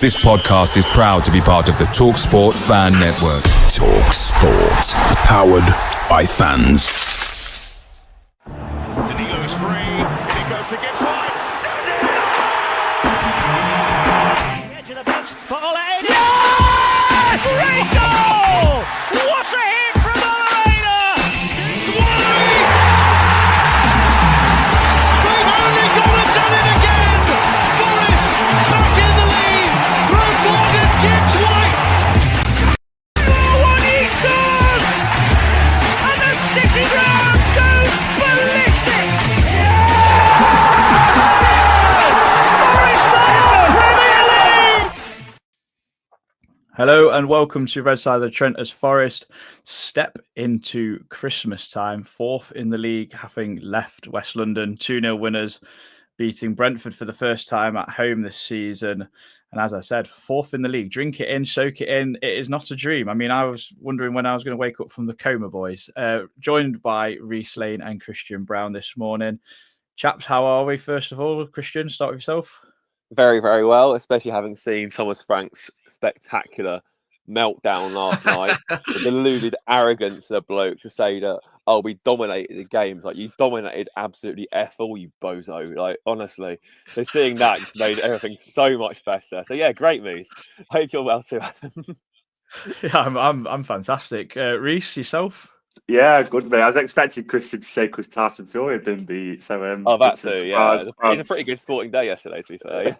This podcast is proud to be part of the TalkSport Fan Network. TalkSport. Powered by fans. Danilo's free. He goes to Gibbs-White. Edge of the box for Ola Aina. Great goal! What a hit from Ola Aina! Gibbs-White! They've only gone and done it again! Forest back in the lead! Brentford and Gibbs-White! 4-1 he scores! And the City ground goes ballistic! Hello and welcome to Red Side of the Trent as Forest step into Christmas time, fourth in the league, having left West London, 2-0 winners, beating Brentford for the first time at home this season. And as I said, fourth in the league. Drink it in, soak it in. It is not a dream. I mean, I was wondering when I was going to wake up from the coma, boys. Joined by Reese Lane and Christian Brown this morning. Chaps, how are we? First of all, Christian, start with yourself. Very, very well, especially having seen Thomas Frank's spectacular meltdown last night. The deluded arrogance of the bloke to say that, oh, we dominated the games. Like, you dominated absolutely F all, you bozo. Like, honestly. So seeing that just made everything so much better. So, yeah, great news. Hope you're well too, Adam. Yeah, I'm fantastic. Reese, yourself? Yeah, good mate. I was expecting Christian to say because Tyson Fury had been beat. So that too. Yeah, it was a pretty good sporting day yesterday, to be fair.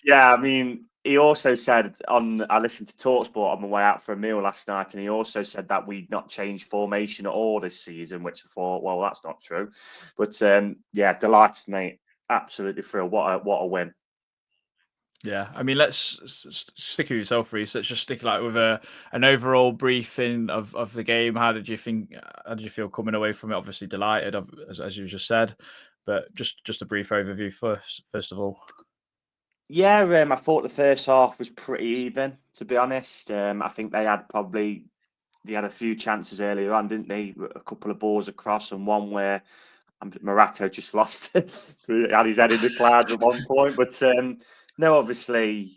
Yeah, I mean, he also said I listened to TalkSport on my way out for a meal last night, and he also said that we'd not changed formation at all this season, which I thought, well, that's not true. But yeah, delighted, mate. Absolutely thrilled. What a win. Yeah, I mean, let's stick with yourself, Reese. Let's just stick with an overall briefing of the game. How did you think? How did you feel coming away from it? Obviously delighted, as you just said, but just a brief overview first of all. Yeah, I thought the first half was pretty even, to be honest. I think they had a few chances earlier on, didn't they? A couple of balls across and one where Murillo just lost it. He had his head in the clouds at one point, but. No, obviously,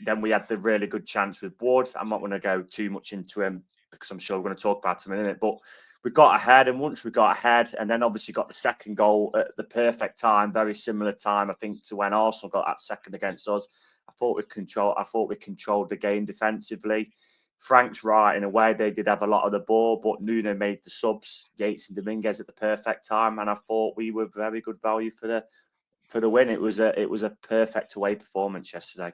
then we had the really good chance with Ward. I'm not going to go too much into him because I'm sure we're going to talk about him in a minute. But we got ahead, and once we got ahead, and then obviously got the second goal at the perfect time, very similar time, I think, to when Arsenal got that second against us. I thought we controlled the game defensively. Frank's right, in a way, they did have a lot of the ball, but Nuno made the subs, Yates and Dominguez, at the perfect time, and I thought we were very good value for the win. It was a perfect away performance yesterday.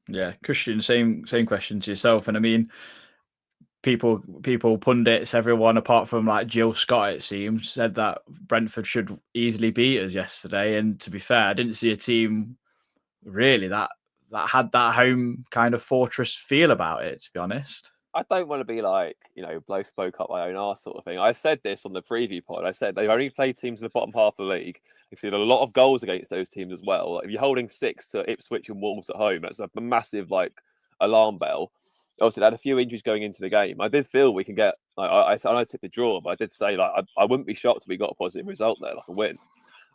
Yeah, Christian, same question to yourself. And I mean, people, pundits, everyone apart from like Jill Scott, it seems, said that Brentford should easily beat us yesterday. And to be fair, I didn't see a team really that had that home kind of fortress feel about it, to be honest. I don't want to be like, blow smoke up my own arse sort of thing. I said this on the preview pod. I said they've only played teams in the bottom half of the league. They've seen a lot of goals against those teams as well. Like, if you're holding 6 to Ipswich and Wolves at home, that's a massive alarm bell. Obviously, they had a few injuries going into the game. I did feel we can get. I tipped the draw, but I did say I wouldn't be shocked if we got a positive result there, like a win.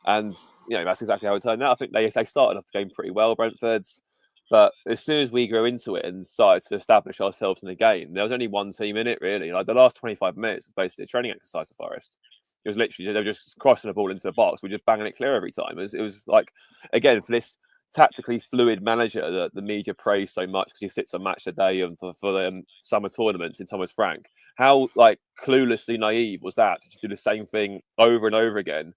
And that's exactly how it turned out. I think they started off the game pretty well, Brentford's. But as soon as we grew into it and started to establish ourselves in the game, there was only one team in it, really. Like, the last 25 minutes is basically a training exercise for Forest. It was literally, they were just crossing the ball into the box. We're just banging it clear every time. It was like, again, for this tactically fluid manager that the media praise so much because he sits on Match a Day and for the summer tournaments in Thomas Frank, how cluelessly naive was that to just do the same thing over and over again,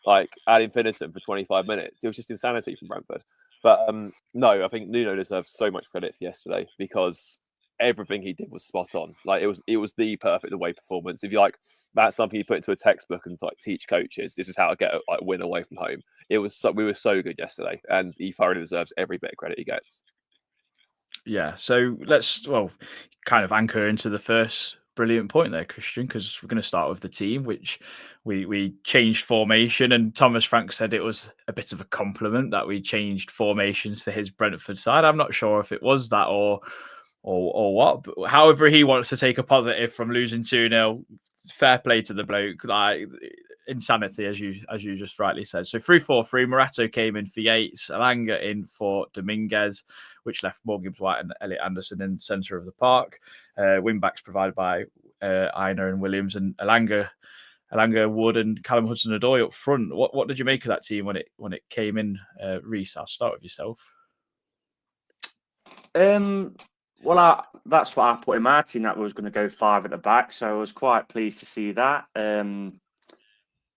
ad infinitum for 25 minutes? It was just insanity from Brentford. But no, I think Nuno deserves so much credit for yesterday because everything he did was spot on. It was the perfect away performance. If you that's something you put into a textbook and teach coaches, this is how to get a win away from home. We were so good yesterday, and he thoroughly deserves every bit of credit he gets. Yeah, so let's kind of anchor into the first brilliant point there, Christian, because we're going to start with the team, which we changed formation, and Thomas Frank said it was a bit of a compliment that we changed formations for his Brentford side. I'm not sure if it was that or what, but however he wants to take a positive from losing 2-0, fair play to the bloke. insanity, as you just rightly said. So 3-4-3, Murillo came in for Yates, Elanga in for Dominguez, which left more Gibbs-White and Elliot Anderson in the centre of the park. Wing backs provided by Aina and Williams, and Elanga, Wood, and Callum Hudson-Odoi up front. What did you make of that team when it came in, Reese? I'll start with yourself. Well, that's what I put in my team, that was going to go 5 at the back. So I was quite pleased to see that.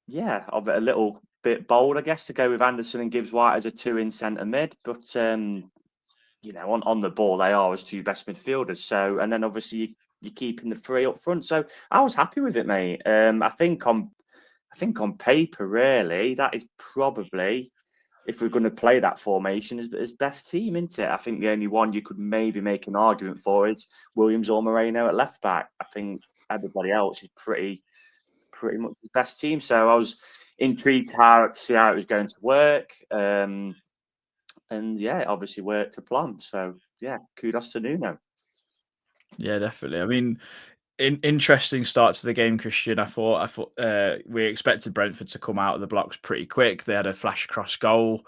Yeah, a little bit bold, I guess, to go with Anderson and Gibbs-White as a 2 in centre mid. But, you know, on the ball, they are as 2 best midfielders. So, and then obviously you're keeping the 3 up front. So I was happy with it, mate. I think on paper, really, that is probably, if we're going to play that formation, is best team, isn't it? I think the only one you could maybe make an argument for is Williams or Moreno at left back. I think everybody else is pretty much the best team. So I was intrigued to see how it was going to work. And yeah, it obviously worked to plan. So yeah, kudos to Nuno. Yeah, definitely. I mean, interesting start to the game, Christian. I thought we expected Brentford to come out of the blocks pretty quick. They had a flash across goal.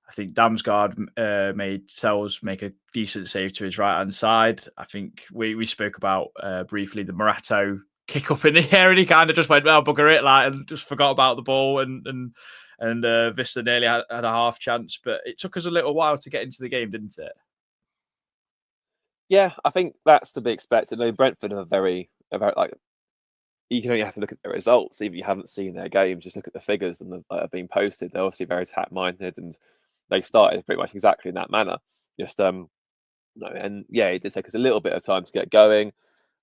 I think Damsgaard made Sells make a decent save to his right hand side. I think we spoke about briefly the Murillo kick up in the air, and he kind of just went, well, bugger it, like, and just forgot about the ball, and Vista nearly had a half chance, but it took us a little while to get into the game, didn't it? Yeah, I think that's to be expected. I mean, Brentford are very like, you can only have to look at the results, even if you haven't seen their games. Just look at the figures and that have been posted. They're obviously very attack-minded, and they started pretty much exactly in that manner. Just no, and yeah, it did take us a little bit of time to get going.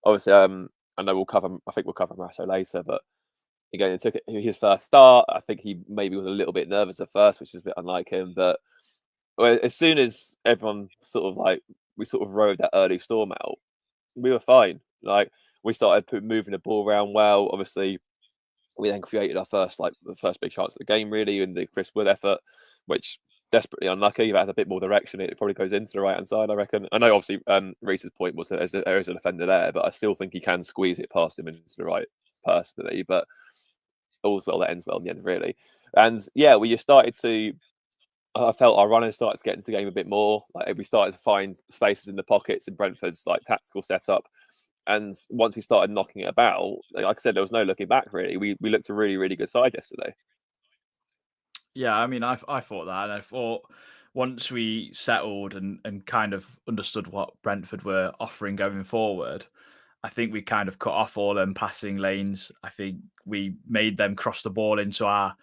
Obviously, I know I think we'll cover Masso later, but again, it took his first start. I think he maybe was a little bit nervous at first, which is a bit unlike him. But as soon as everyone we rode that early storm out, we were fine. Like, we started moving the ball around well. Obviously, we then created our the first big chance of the game, really, in the Chris Wood effort, which desperately unlucky. If it had a bit more direction, it probably goes into the right hand side, I reckon. I know, obviously, Reese's point was that there is a defender there, but I still think he can squeeze it past him into the right personally. But all's well that ends well in the end, really. And yeah, we just started to. I felt our runners started to get into the game a bit more. Like, we started to find spaces in the pockets in Brentford's tactical setup. And once we started knocking it about, like I said, there was no looking back, really. We looked a really, really good side yesterday. Yeah, I mean, I thought that, and I thought once we settled and kind of understood what Brentford were offering going forward, I think we kind of cut off all them passing lanes. I think we made them cross the ball into our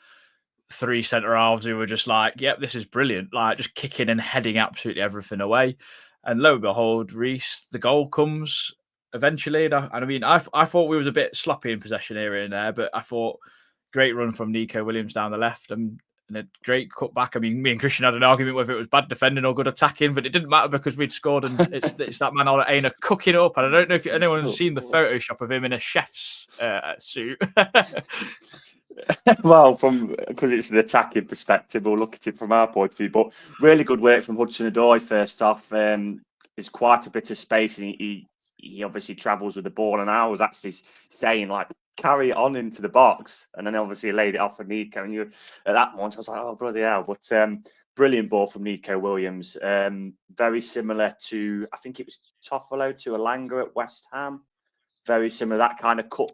3 centre halves who were just like, yep, this is brilliant, like just kicking and heading absolutely everything away. And lo and behold, Reece, the goal comes eventually. And I mean, I thought we was a bit sloppy in possession here and there, but I thought great run from Nico Williams down the left and a great cut back. I mean, me and Christian had an argument whether it was bad defending or good attacking, but it didn't matter because we'd scored, and it's that man Ola Aina cooking up. And I don't know if anyone's seen the Photoshop of him in a chef's suit. Well, because it's an attacking perspective, we'll look at it from our point of view. But really good work from Hudson-Odoi first off. There's quite a bit of space, and he obviously travels with the ball. And I was actually saying, like, carry it on into the box, and then obviously laid it off for Nico. And at that point, I was like, oh, bloody hell. But brilliant ball from Nico Williams. Very similar to, I think it was Toffolo to Elanga at West Ham. Very similar, that kind of cut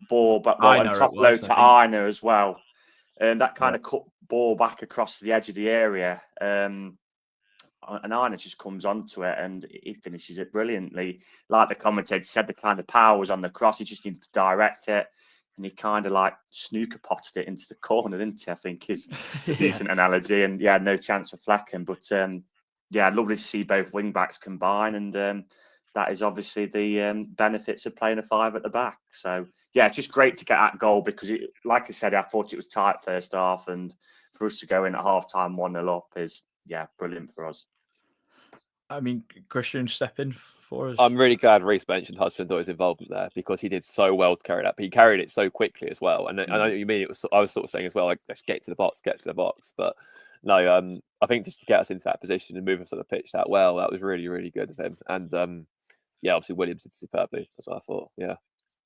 ball, but and Toffolo to Aina as well. And that kind of cut ball back across the edge of the area. And Aina just comes onto it and he finishes it brilliantly. Like the commentator said, the kind of power was on the cross. He just needed to direct it. And he kind of like snooker potted it into the corner, didn't he? I think is a decent analogy. And yeah, no chance for Flecken. But yeah, lovely to see both wing backs combine. And that is obviously the benefits of playing a 5 at the back. So, yeah, it's just great to get that goal because, like I said, I thought it was tight first half. And for us to go in at half-time 1-0 up is, yeah, brilliant for us. I mean, Christian, step in for us. I'm really glad Reece mentioned Hudson-Odoi's involvement there because he did so well to carry that. But he carried it so quickly as well. And I know what you mean. I was sort of saying as well, like, let's get to the box. But no, I think just to get us into that position and move us on the pitch that well, that was really, really good of him. And yeah, obviously Williams did superbly as well, I thought. Yeah.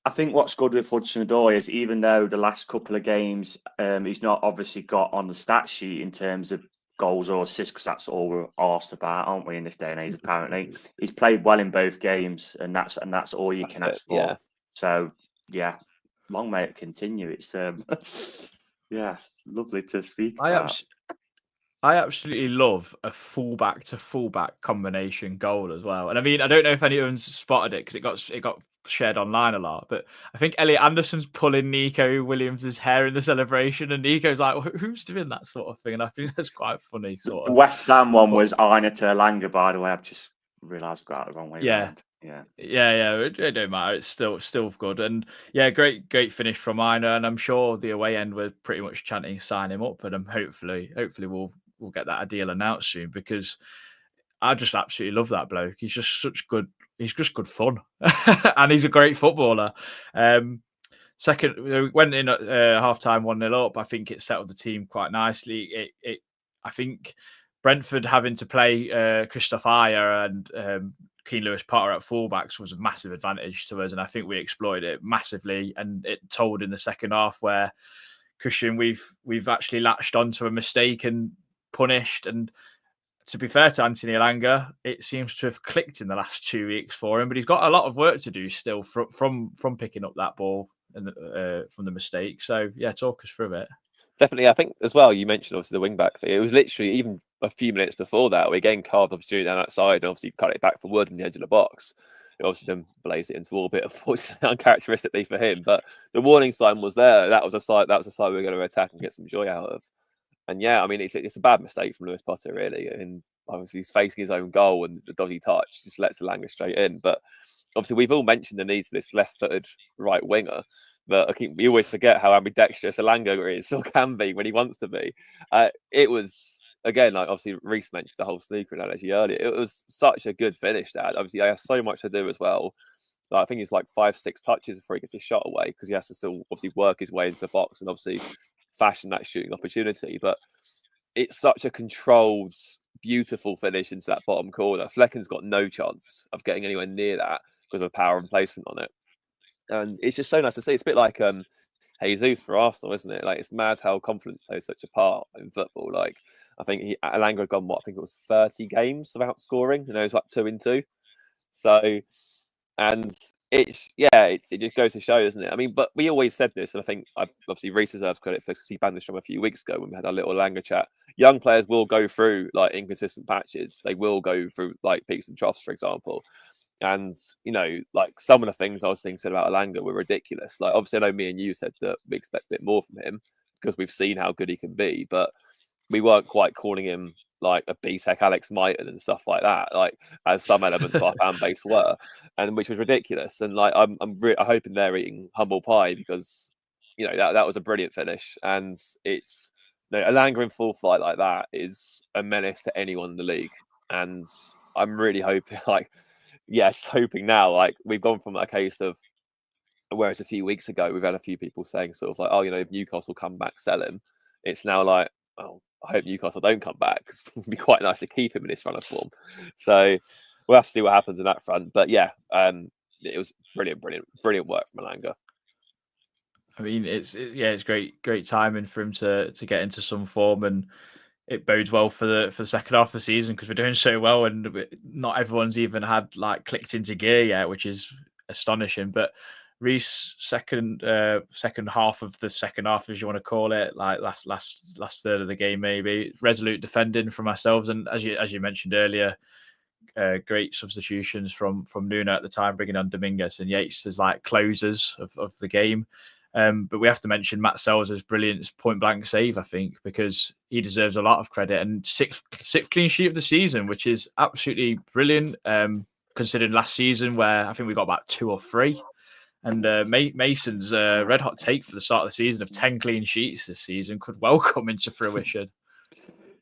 I think what's good with Hudson-Odoi is even though the last couple of games he's not obviously got on the stat sheet in terms of goals or assists, because that's all we're asked about, aren't we, in this day and age? Apparently, he's played well in both games, and that's all you can ask for. Yeah. So yeah, long may it continue. It's yeah, lovely to speak about. I absolutely love a fullback to fullback combination goal as well. And I mean, I don't know if anyone's spotted it because it got shared online a lot, but I think Elliot Anderson's pulling Nico Williams' hair in the celebration, and Nico's like, "Who's doing that sort of thing?" And I think that's quite funny. Sort The of. West Ham one was Aina to Elanga, by the way. I've just realised I got it the wrong way Yeah. around. Yeah. It don't matter. It's still good, and yeah, great finish from Aina, and I'm sure the away end were pretty much chanting sign him up, and hopefully we'll get that a deal announced soon, because I just absolutely love that bloke. He's just he's just good fun, and he's a great footballer. Second, we went in at half time 1-0 up. I think it settled the team quite nicely. I think Brentford having to play Christoph Ayer and Keane Lewis Potter at fullbacks was a massive advantage to us, and I think we exploited it massively. And it told in the second half where Christian, we've actually latched onto a mistake and punished. And to be fair to Anthony Elanga, it seems to have clicked in the last 2 weeks for him, but he's got a lot of work to do still from picking up that ball and from the mistake. So yeah, talk us through it. Definitely, I think as well. You mentioned obviously the wing back thing. It was literally even a few minutes before that we again carved opportunity down that side, and obviously cut it back for Wood in the edge of the box. It obviously then blazed it into orbit, unfortunately, uncharacteristically for him. But the warning sign was there. That was a side. That was a side we were going to attack and get some joy out of. And yeah, I mean, it's a bad mistake from Lewis Potter, really. And obviously, he's facing his own goal, and the dodgy touch just lets Elanga straight in. But obviously, we've all mentioned the need for this left-footed right winger. But we always forget how ambidextrous Elanga is, or can be when he wants to be. It was, again, like obviously Reece mentioned the whole snooker analogy earlier. It was such a good finish, Dad. Obviously, I have so much to do as well. Like, I think it's like 5-6 touches before he gets his shot away, because he has to still obviously work his way into the box and obviously fashion that shooting opportunity. But it's such a controlled, beautiful finish into that bottom corner. Flecken's got no chance of getting anywhere near that because of the power and placement on it. And it's just so nice to see. It's a bit like Jesus for Arsenal, isn't it? Like, it's mad how confidence plays such a part in football. Like, I think Elanga had gone, I think it was 30 games without scoring. You know, it's like 2-2. So, and it just goes to show, doesn't it? I mean, but we always said this, and I think obviously Reece deserves credit for this, because he banned this from a few weeks ago when we had our little Elanga chat. Young players will go through like inconsistent patches. They will go through like peaks and troughs, for example. And, you know, like some of the things I was thinking said about Elanga were ridiculous. Like, obviously, I know me and you said that we expect a bit more from him because we've seen how good he can be, but we weren't quite calling him like a B-Tech Alex Mighton and stuff like that, like as some elements of our fan base were, and which was ridiculous. And like, I'm hoping they're eating humble pie, because, you know, that was a brilliant finish. And it's, you know, Elanga in full flight like that is a menace to anyone in the league. And I'm really hoping, like, just hoping now, like, we've gone from a case of, whereas a few weeks ago we've had a few people saying sort of like, oh, you know, if Newcastle come back, sell him. It's now like, oh, I hope Newcastle don't come back, because it would be quite nice to keep him in this run of form. So we'll have to see what happens in that front. But yeah, it was brilliant work from Elanga. I mean, it's great timing for him to get into some form, and it bodes well for the second half of the season, because we're doing so well, and not everyone's even had like clicked into gear yet, which is astonishing. But Reece, second half of the second half, as you want to call it, like last third of the game, maybe resolute defending from ourselves, and as you mentioned earlier, great substitutions from Nuno at the time, bringing on Dominguez and Yates as like closers of the game. But we have to mention Matt Sells' brilliant point blank save, I think, because he deserves a lot of credit, and sixth clean sheet of the season, which is absolutely brilliant. Considering last season where I think we got about 2 or 3. And Mason's red hot take for the start of the season of 10 clean sheets this season could well come into fruition.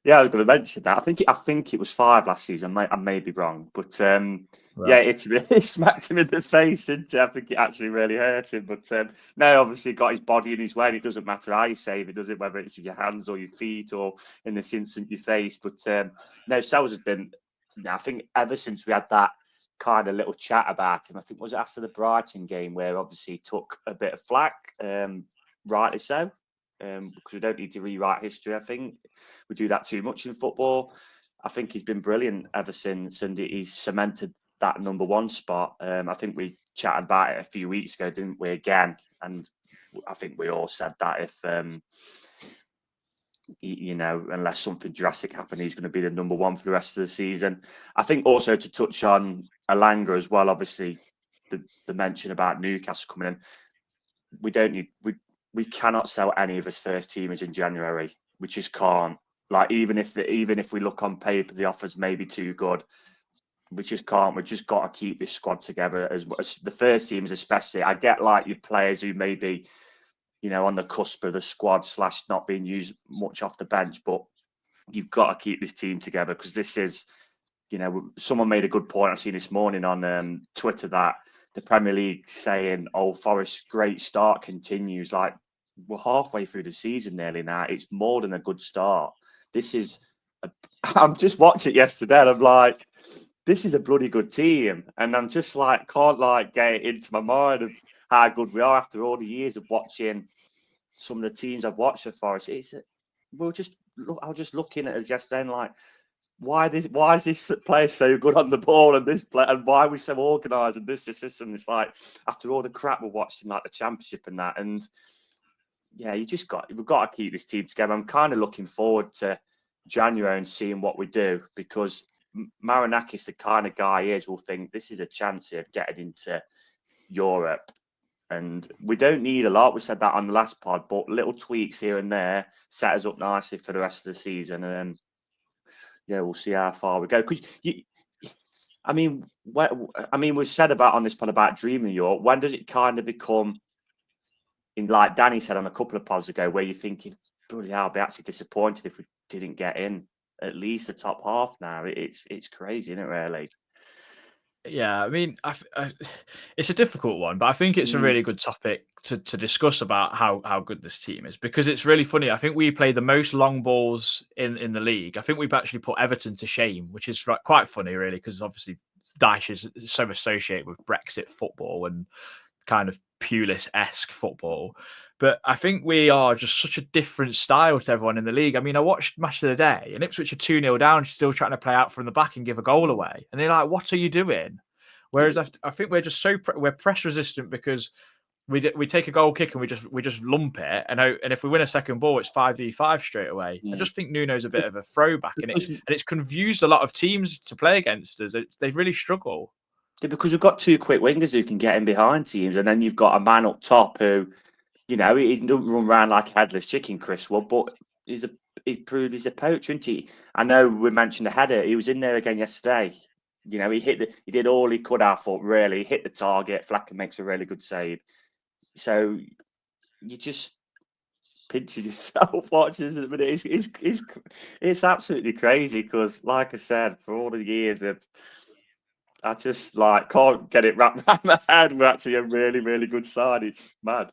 Yeah, I was going to mention that. I think it was 5 last season. I may be wrong, but right. Yeah, it smacked him in the face, didn't it? I think it actually really hurt him. But no, obviously got his body in his way. And it doesn't matter how you save it, does it? Whether it's your hands or your feet or in this instant your face. But no, Sells has been. I think ever since we had that kind of little chat about him. I think was it after the Brighton game where obviously he took a bit of flack, rightly so, because we don't need to rewrite history. I think we do that too much in football. I think he's been brilliant ever since, and he's cemented that number one spot. I think we chatted about it a few weeks ago, didn't we? Again, and I think we all said that if unless something drastic happened, he's going to be the number one for the rest of the season. I think also to touch on Elanga as well. Obviously, the mention about Newcastle coming in, we cannot sell any of his first teamers in January. We just can't. Like even if we look on paper, the offer's maybe too good. We just can't. We just got to keep this squad together as the first teams, especially. I get like your players who may be, on the cusp of the squad / not being used much off the bench, but you've got to keep this team together because this is, someone made a good point. I seen this morning on Twitter that the Premier League saying, "Oh, Forest's great start continues." Like we're halfway through the season nearly now. It's more than a good start. This is. I'm just watching it yesterday, and I'm like, this is a bloody good team, and I'm just like can't get it into my mind of how good we are after all the years of watching some of the teams I've watched at Forest. I was just looking at it yesterday and like, why is this player so good on the ball and this play, and why are we so organised and this system? It's like after all the crap we're watching, like the Championship and that, and yeah, we've got to keep this team together. I'm kind of looking forward to January and seeing what we do because Marinakis, the kind of guy he is, will think this is a chance here of getting into Europe. And we don't need a lot. We said that on the last pod, but little tweaks here and there set us up nicely for the rest of the season. And then, we'll see how far we go. Because we've said about on this pod about dreaming Europe. When does it kind of become, like Danny said on a couple of pods ago, where you're thinking, bloody hell, I'd be actually disappointed if we didn't get in at least the top half now. It's crazy, isn't it, really? Yeah, I mean, it's a difficult one, but I think it's a really good topic to discuss about how good this team is because it's really funny. I think we play the most long balls in the league. I think we've actually put Everton to shame, which is quite funny, really, because obviously Dyche is so associated with Brexit football and kind of Pulis-esque football. But I think we are just such a different style to everyone in the league. I mean, I watched Match of the Day and Ipswich are 2-0 down, still trying to play out from the back and give a goal away. And they're like, what are you doing? Whereas I think we're just we're press resistant because we take a goal kick and we just lump it. And if we win a second ball, it's 5v5 straight away. Yeah. I just think Nuno's a bit of a throwback and it's confused a lot of teams to play against us. They really struggle. Yeah, because we've got two quick wingers who can get in behind teams, and then you've got a man up top who, he doesn't run around like a headless chicken, Chris Wood, but he proved he's a poacher, isn't he? I know we mentioned the header. He was in there again yesterday. He did all he could out for, really. He hit the target. Flacker makes a really good save. So you just pinching yourself watching it, but it's absolutely crazy because, like I said, for all the years of, I just can't get it wrapped around my head. We're actually a really, really good side. It's mad.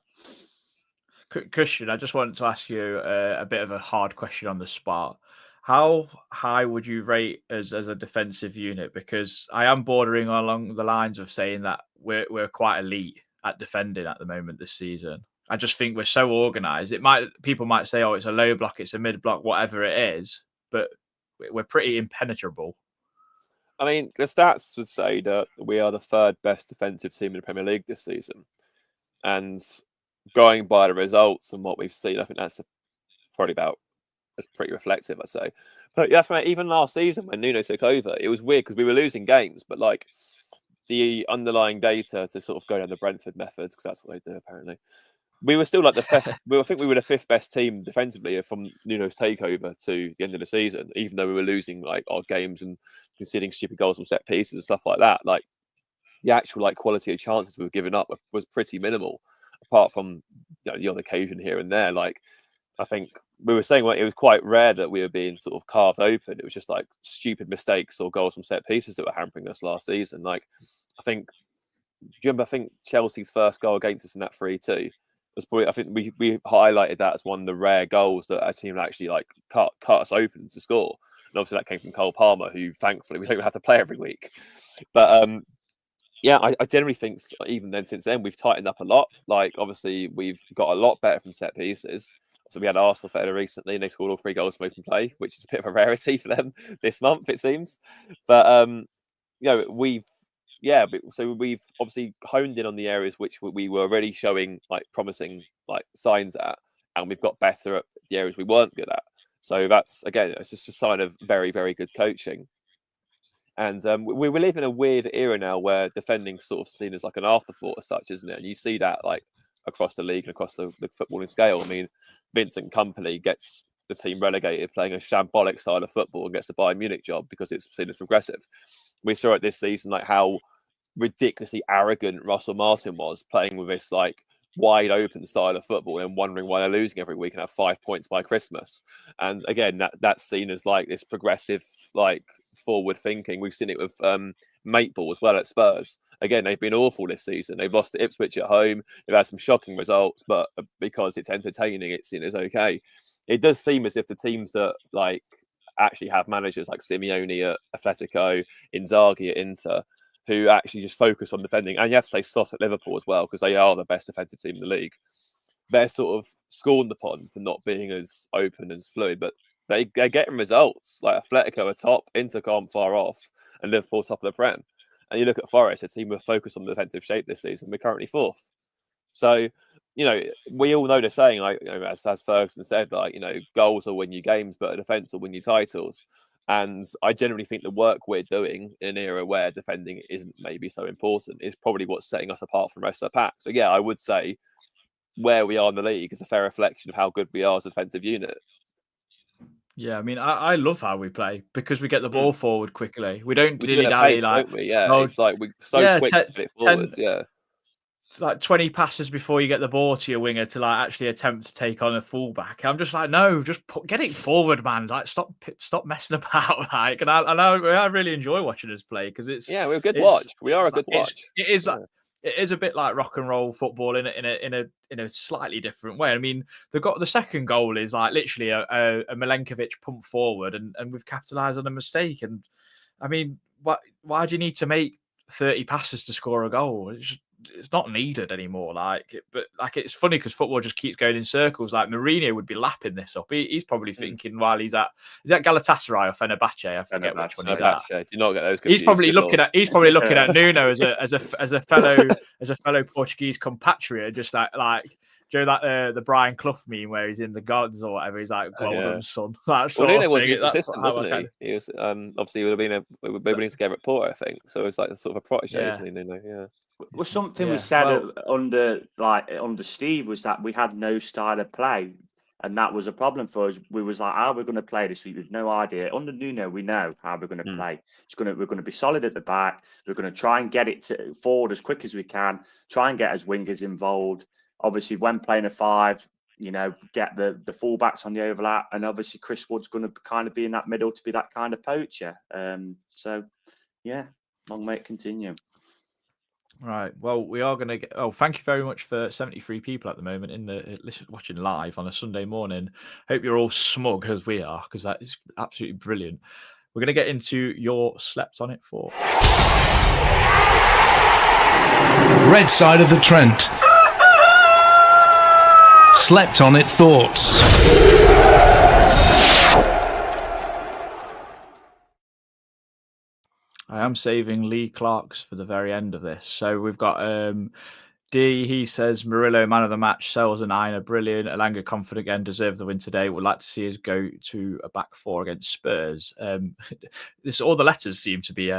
Christian, I just wanted to ask you a bit of a hard question on the spot. How high would you rate us as a defensive unit? Because I am bordering along the lines of saying that we're quite elite at defending at the moment this season. I just think we're so organised. People might say, oh, it's a low block, it's a mid block, whatever it is, but we're pretty impenetrable. I mean, the stats would say that we are the third best defensive team in the Premier League this season. And going by the results and what we've seen, I think that's pretty reflective, I'd say. But yeah, even last season when Nuno took over, it was weird because we were losing games, but the underlying data to sort of go down the Brentford methods, because that's what they do apparently. We were still the fifth. I think we were the fifth best team defensively from Nuno's takeover to the end of the season, even though we were losing our games and conceding stupid goals from set pieces and stuff like that. The actual quality of chances we were giving up was pretty minimal, apart from the odd occasion here and there. I think we were saying it was quite rare that we were being sort of carved open. It was just stupid mistakes or goals from set pieces that were hampering us last season. I think Chelsea's first goal against us in that 3-2 was probably, I think we highlighted that as one of the rare goals that our team actually cut us open to score. And obviously that came from Cole Palmer, who thankfully we don't have to play every week. But yeah, I generally think even then, since then, we've tightened up a lot. Like, obviously, we've got a lot better from set pieces. So we had Arsenal fairly recently, and they scored all 3 goals from open play, which is a bit of a rarity for them this month, it seems. But so we've obviously honed in on the areas which we were already showing like promising like signs at, and we've got better at the areas we weren't good at. So that's, again, it's just a sign of very, very good coaching. And we're living in a weird era now where defending's sort of seen as like an afterthought as such, isn't it? And you see that like across the league and across the footballing scale. I mean, Vincent Kompany gets the team relegated playing a shambolic style of football and gets the Bayern Munich job because it's seen as progressive. We saw it this season, like how ridiculously arrogant Russell Martin was playing with this like wide open style of football and wondering why they're losing every week and have 5 points by Christmas. And again, that's seen as like this progressive, like forward thinking. We've seen it with Mateball as well at Spurs. Again, they've been awful this season. They've lost to Ipswich at home. They've had some shocking results, but because it's entertaining, it's seen as okay. It does seem as if the teams that like actually have managers like Simeone at Atletico, Inzaghi at Inter, who actually just focus on defending, and you have to say Slot at Liverpool as well, because they are the best defensive team in the league. They're sort of scorned upon for not being as open, as fluid, but they're getting results. Like Atletico are top, Intercom far off, and Liverpool top of the Prem. And you look at Forest, a team with focus on the defensive shape this season, we're currently 4th. So, we all know the saying, like, as Ferguson said, like, goals will win you games, but a defence will win you titles. And I generally think the work we're doing in an era where defending isn't maybe so important is probably what's setting us apart from the rest of the pack. So, yeah, I would say where we are in the league is a fair reflection of how good we are as a defensive unit. Yeah, I mean, I love how we play because we get the ball forward quickly. We don't We do it at dilly-dally pace, like, don't we? Yeah, oh, it's like we're so quick to get it 10, forwards. Yeah. like 20 passes before you get the ball to your winger to like actually attempt to take on a fullback. I'm just like, no, just get it forward, man. Like, stop messing about. Like, and I really enjoy watching us play because we're a good watch. We are a good watch. It is a bit like rock and roll football in a slightly different way. I mean, the second goal is like literally a Milenkovic pump forward, and we've capitalised on a mistake. And I mean, why do you need to make 30 passes to score a goal? It's not needed anymore. But it's funny because football just keeps going in circles. Like Mourinho would be lapping this up. He's probably thinking while he's at Galatasaray or Fenerbahce. I forget which one he's at. Do not get those He's confused. probably looking at Nuno as a fellow Portuguese compatriot, just like do that the Brian Clough meme where he's in the gods or whatever. He's like golden son. That sort Nuno of was thing. his That's assistant, wasn't he? He was obviously would have been we've been together at Porto, I think. So it's like sort of a protege, isn't he? Nuno? Yeah. Well, something was said under Steve was that we had no style of play, and that was a problem for us. We was like, how are we going to play this week? We've no idea. Under Nuno, we know how we're going to play. We're going to be solid at the back. We're going to try and get it forward as quick as we can. Try and get as wingers involved. Obviously, when playing a 5, get the fullbacks on the overlap, and obviously Chris Wood's going to kind of be in that middle to be that kind of poacher. So, yeah, long may it continue. Right. Well, we are going to get. Oh, thank you very much for 73 people at the moment watching live on a Sunday morning. Hope you're all smug as we are, because that is absolutely brilliant. We're going to get into your slept on it for Red side of the Trent. Slept on it thoughts. I am saving Lee Clark's for the very end of this. So we've got D, he says Murillo, man of the match, Sells and Aina, brilliant. Elanga confident again, deserved the win today. Would like to see us go to a back 4 against Spurs. All the letters seem to be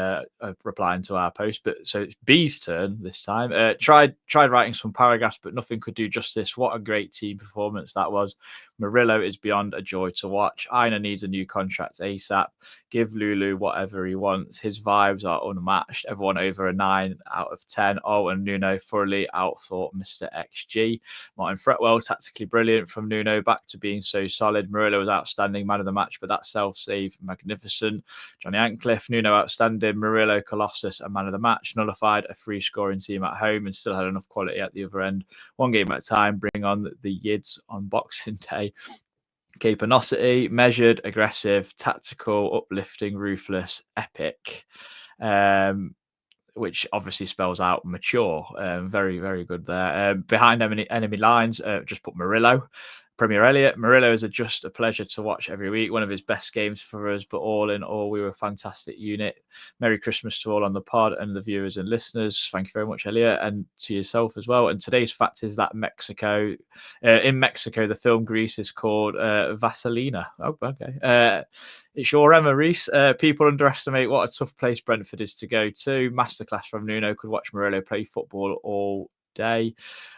replying to our post, but so it's B's turn this time. Tried writing some paragraphs, but nothing could do justice. What a great team performance that was. Murillo is beyond a joy to watch. Aina needs a new contract ASAP. Give Lulu whatever he wants. His vibes are unmatched. Everyone over a 9 out of 10. Oh, and Nuno thoroughly outthought Mr. XG. Martin Fretwell, tactically brilliant from Nuno, back to being so solid. Murillo was outstanding, man of the match, but that self-save, magnificent. Johnny Antcliffe, Nuno outstanding. Murillo, Colossus, a man of the match. Nullified a free scoring team at home and still had enough quality at the other end. One game at a time. Bring on the Yids on Boxing Day. Capanosity, measured, aggressive, tactical, uplifting, ruthless, epic. which obviously spells out mature. Very, very good there. Behind enemy lines, just put Murillo. Premier Elliott. Murillo is just a pleasure to watch every week. One of his best games for us, but all in all, we were a fantastic unit. Merry Christmas to all on the pod and the viewers and listeners. Thank you very much, Elliott, and to yourself as well. And today's fact is that in Mexico, the film Greece is called Vaselina. Oh, okay. It's your Emma Reese. People underestimate what a tough place Brentford is to go to. Masterclass from Nuno. Could watch Murillo play football all day.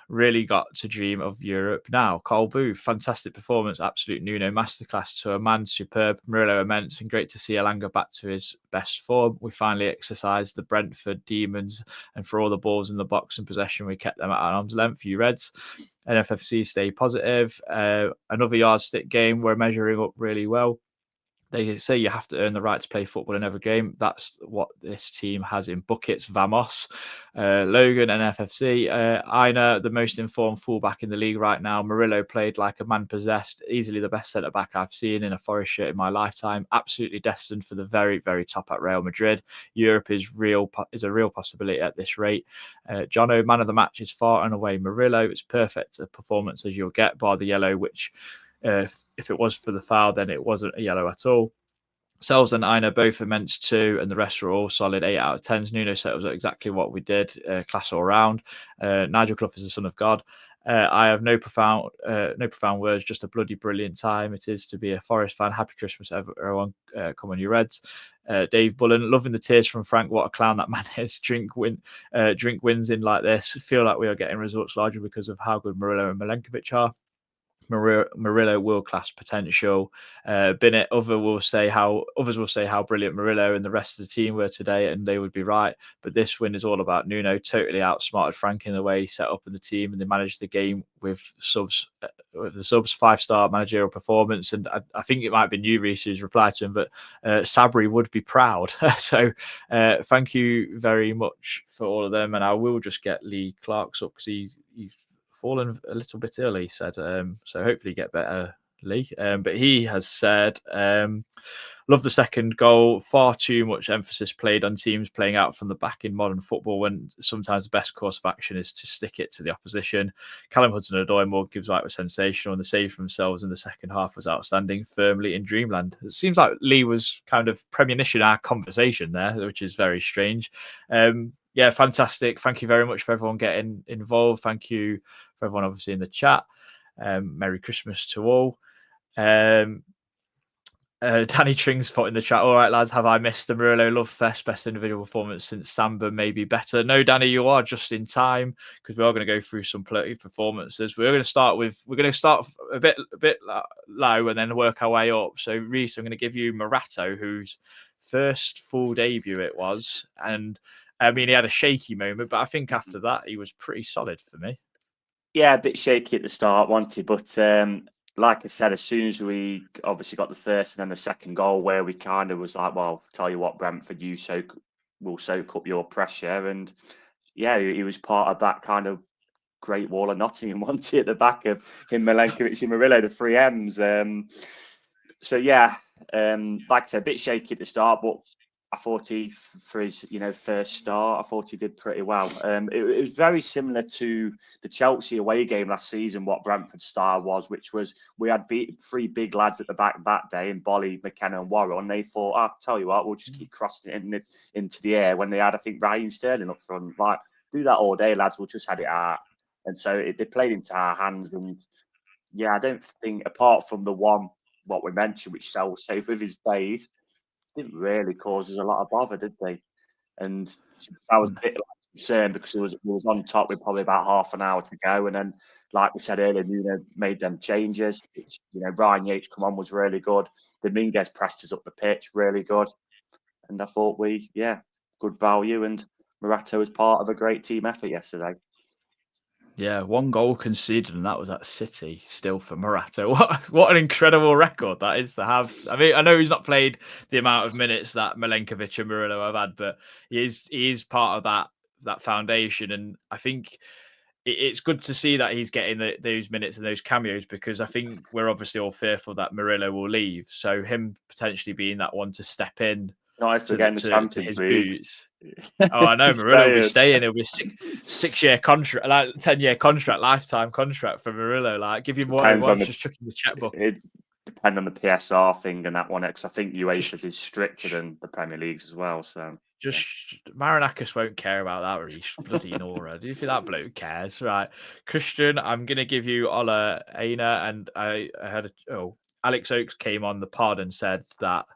Really got to dream of Europe now. Cole Booth, fantastic performance. Absolute Nuno masterclass to a man. Superb. Murillo immense. And great to see Elanga back to his best form. We finally exercised the Brentford demons. And for all the balls in the box and possession, we kept them at arm's length. You Reds. NFFC stay positive. Another yardstick game. We're measuring up really well. They say you have to earn the right to play football in every game. That's what this team has in buckets. Vamos. Logan, NFFC. Aina, the most informed fullback in the league right now. Murillo played like a man possessed. Easily the best centre-back I've seen in a Forest shirt in my lifetime. Absolutely destined for the very, very top at Real Madrid. Europe is a real possibility at this rate. Jono, man of the match is far and away Murillo. It's perfect a performance as you'll get, bar the yellow, which... if it was for the foul, then it wasn't a yellow at all. Sells and Aina both immense 2, and the rest were all solid 8 out of 10s. Nuno set us exactly what we did, class all round. Nigel Clough is the son of God. I have no profound words, just a bloody brilliant time it is to be a Forest fan. Happy Christmas, everyone. Come on, you Reds. Dave Bullen, loving the tears from Frank. What a clown that man is. Drink wins in like this. Feel like we are getting results larger because of how good Murillo and Milenkovic are. Murillo world-class potential. Binnett, others will say how brilliant Murillo and the rest of the team were today, and they would be right. But this win is all about Nuno. Totally outsmarted Frank in the way he set up in the team, and they managed the game with subs. The subs 5-star managerial performance, and I think it might be you, Reece, who's replied to him, but Sabri would be proud. So thank you very much for all of them, and I will just get Lee Clark's up because he's fallen a little bit early, he said. So hopefully get better, Lee. But he has said, love the second goal. Far too much emphasis played on teams playing out from the back in modern football when sometimes the best course of action is to stick it to the opposition. Callum Hudson-Odoi more gives White was sensational, and the save for themselves in the second half was outstanding, firmly in dreamland. It seems like Lee was kind of premonition our conversation there, which is very strange. Yeah, fantastic. Thank you very much for everyone getting involved. Thank you for everyone obviously in the chat. Merry Christmas to all. Danny Tring's put in the chat, all right, lads, have I missed the Murillo Love Fest? Best individual performance since Samba, maybe better. No, Danny, you are just in time because we are going to go through some performances. We're going to start a bit low and then work our way up. So, Reece, I'm going to give you Morato, whose first full debut it was. And I mean, he had a shaky moment, but I think after that, he was pretty solid for me. Yeah, a bit shaky at the start, wasn't he? But like I said, as soon as we obviously got the first and then the second goal, where we kind of was like, well, tell you what, Brentford, will soak up your pressure. And yeah, he was part of that kind of great wall of Nottingham, wasn't he, at the back of him, Milenkovic and Murillo, the 3 M's. So yeah, like I said, a bit shaky at the start, but I thought for his first start, I thought he did pretty well. It was very similar to the Chelsea away game last season, what Brentford's style was, which was we had 3 big lads at the back that day in Bolly, McKenna and Warren. And they thought, I'll tell you what, we'll just keep crossing it into the air when they had, I think, Raheem Sterling up front. Like, do that all day, lads. We'll just had it out. And so they played into our hands. And yeah, I don't think, apart from the one, what we mentioned, which Sel saved with his fade, didn't really cause us a lot of bother, did they? And I was a bit concerned because it was on top with probably about half an hour to go. And then, like we said earlier, Nuno made them changes. Brian Yates come on was really good. Dominguez pressed us up the pitch, really good. And I thought good value. And Morato was part of a great team effort yesterday. Yeah, 1 goal conceded, and that was at City still for Morato. What an incredible record that is to have. I mean, I know he's not played the amount of minutes that Milenkovic and Murillo have had, but he is part of that foundation. And I think it's good to see that he's getting those minutes and those cameos, because I think we're obviously all fearful that Murillo will leave. So him potentially being that one to step in Not if we're getting the to Champions his League. boots. Oh, I know He's Murillo will be staying. staying. It'll be a 6-year contract, like 10-year contract, lifetime contract for Murillo. Like, give him what he Depends on wants, the just chuck him the checkbook. it depends on the PSR thing and that one, because I think UEFA's is stricter than the Premier League's as well. So Just Marinakis won't care about that, Reece. Bloody Nora. Do you think that bloke cares? Right. Christian, I'm going to give you Ola Aina. And I heard, Alex Oakes came on the pod and said that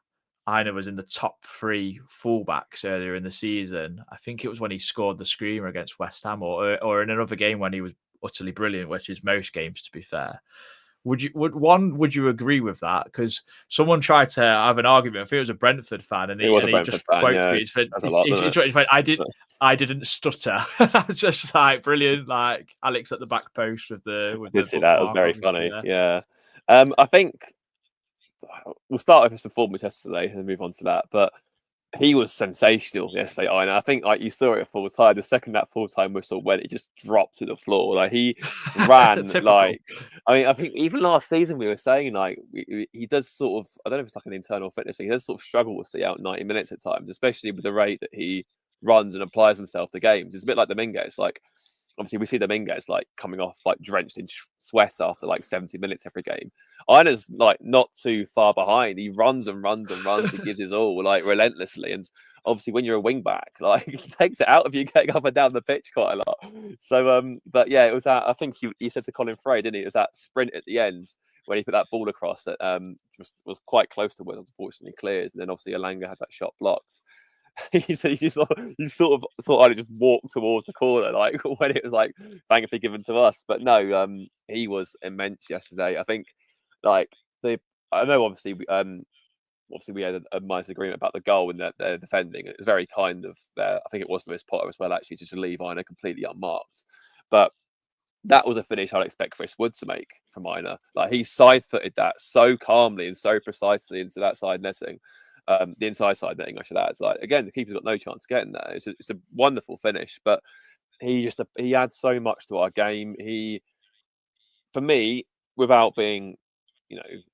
Aina was in the top 3 fullbacks earlier in the season. I think it was when he scored the screamer against West Ham or in another game when he was utterly brilliant, which is most games, to be fair. Would you agree with that? Because someone tried to have an argument. I think it was a Brentford fan, and he just quoted tweeted, I didn't stutter. Just like brilliant, like Alex at the back post with the I did see that. It was very funny. Yeah. I think we'll start with his performance yesterday and move on to that. But he was sensational yesterday, Aina. I think like you saw it at full time. The second that full time whistle went, it just dropped to the floor. Like he ran like. I mean, I think even last season we were saying like he does sort of. I don't know if it's like an internal fitness thing. He does sort of struggle to see out 90 minutes at times, especially with the rate that he runs and applies himself to games. It's a bit like Dominguez. Like obviously we see Dominguez like coming off like drenched in sweat after like 70 minutes every game. Aina's like not too far behind. He runs and runs and runs. He gives his all like relentlessly. And obviously when you're a wing back, like he takes it out of you getting up and down the pitch quite a lot. So but yeah, it was that. I think he said to Colin Frey, didn't he? It was that sprint at the end when he put that ball across that was quite close to where unfortunately cleared. And then obviously Elanga had that shot blocked. He sort of thought I'd just walk towards the corner, like when it was like thankfully given to us. But no, he was immense yesterday. I think, like I know obviously we had a nice agreement about the goal and their defending. It was very kind of I think it was Lewis Potter as well, actually, just to leave Aina completely unmarked. But that was a finish I'd expect Chris Wood to make from Aina. Like he side-footed that so calmly and so precisely into that side netting. The inside side netting, I should add. Like again, the keeper's got no chance of getting there. It's a wonderful finish, but he adds so much to our game. For me, without being,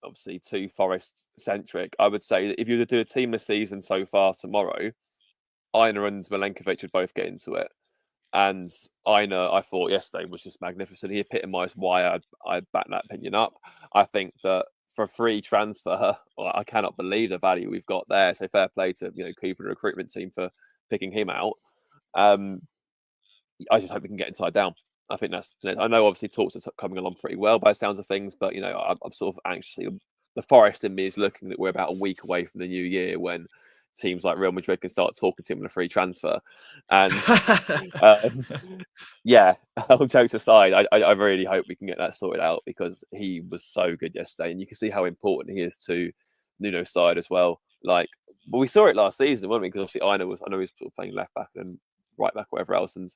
obviously too Forest centric, I would say that if you were to do a team this season so far tomorrow, Aina and Milenkovic would both get into it. And Aina, I thought yesterday was just magnificent. He epitomised why I'd back that opinion up. I think that for a free transfer, I cannot believe the value we've got there. So fair play to Cooper, the recruitment team, for picking him out. I just hope we can get him tied down. I think that's. I know obviously talks are coming along pretty well by the sounds of things, but I'm sort of anxiously. The Forest in me is looking that we're about a week away from the new year when teams like Real Madrid can start talking to him on a free transfer. And yeah, all jokes aside, I really hope we can get that sorted out because he was so good yesterday, and you can see how important he is to Nuno's side as well. Like, but we saw it last season, wasn't we? Because obviously I know he was sort of playing left back and right back, whatever else, and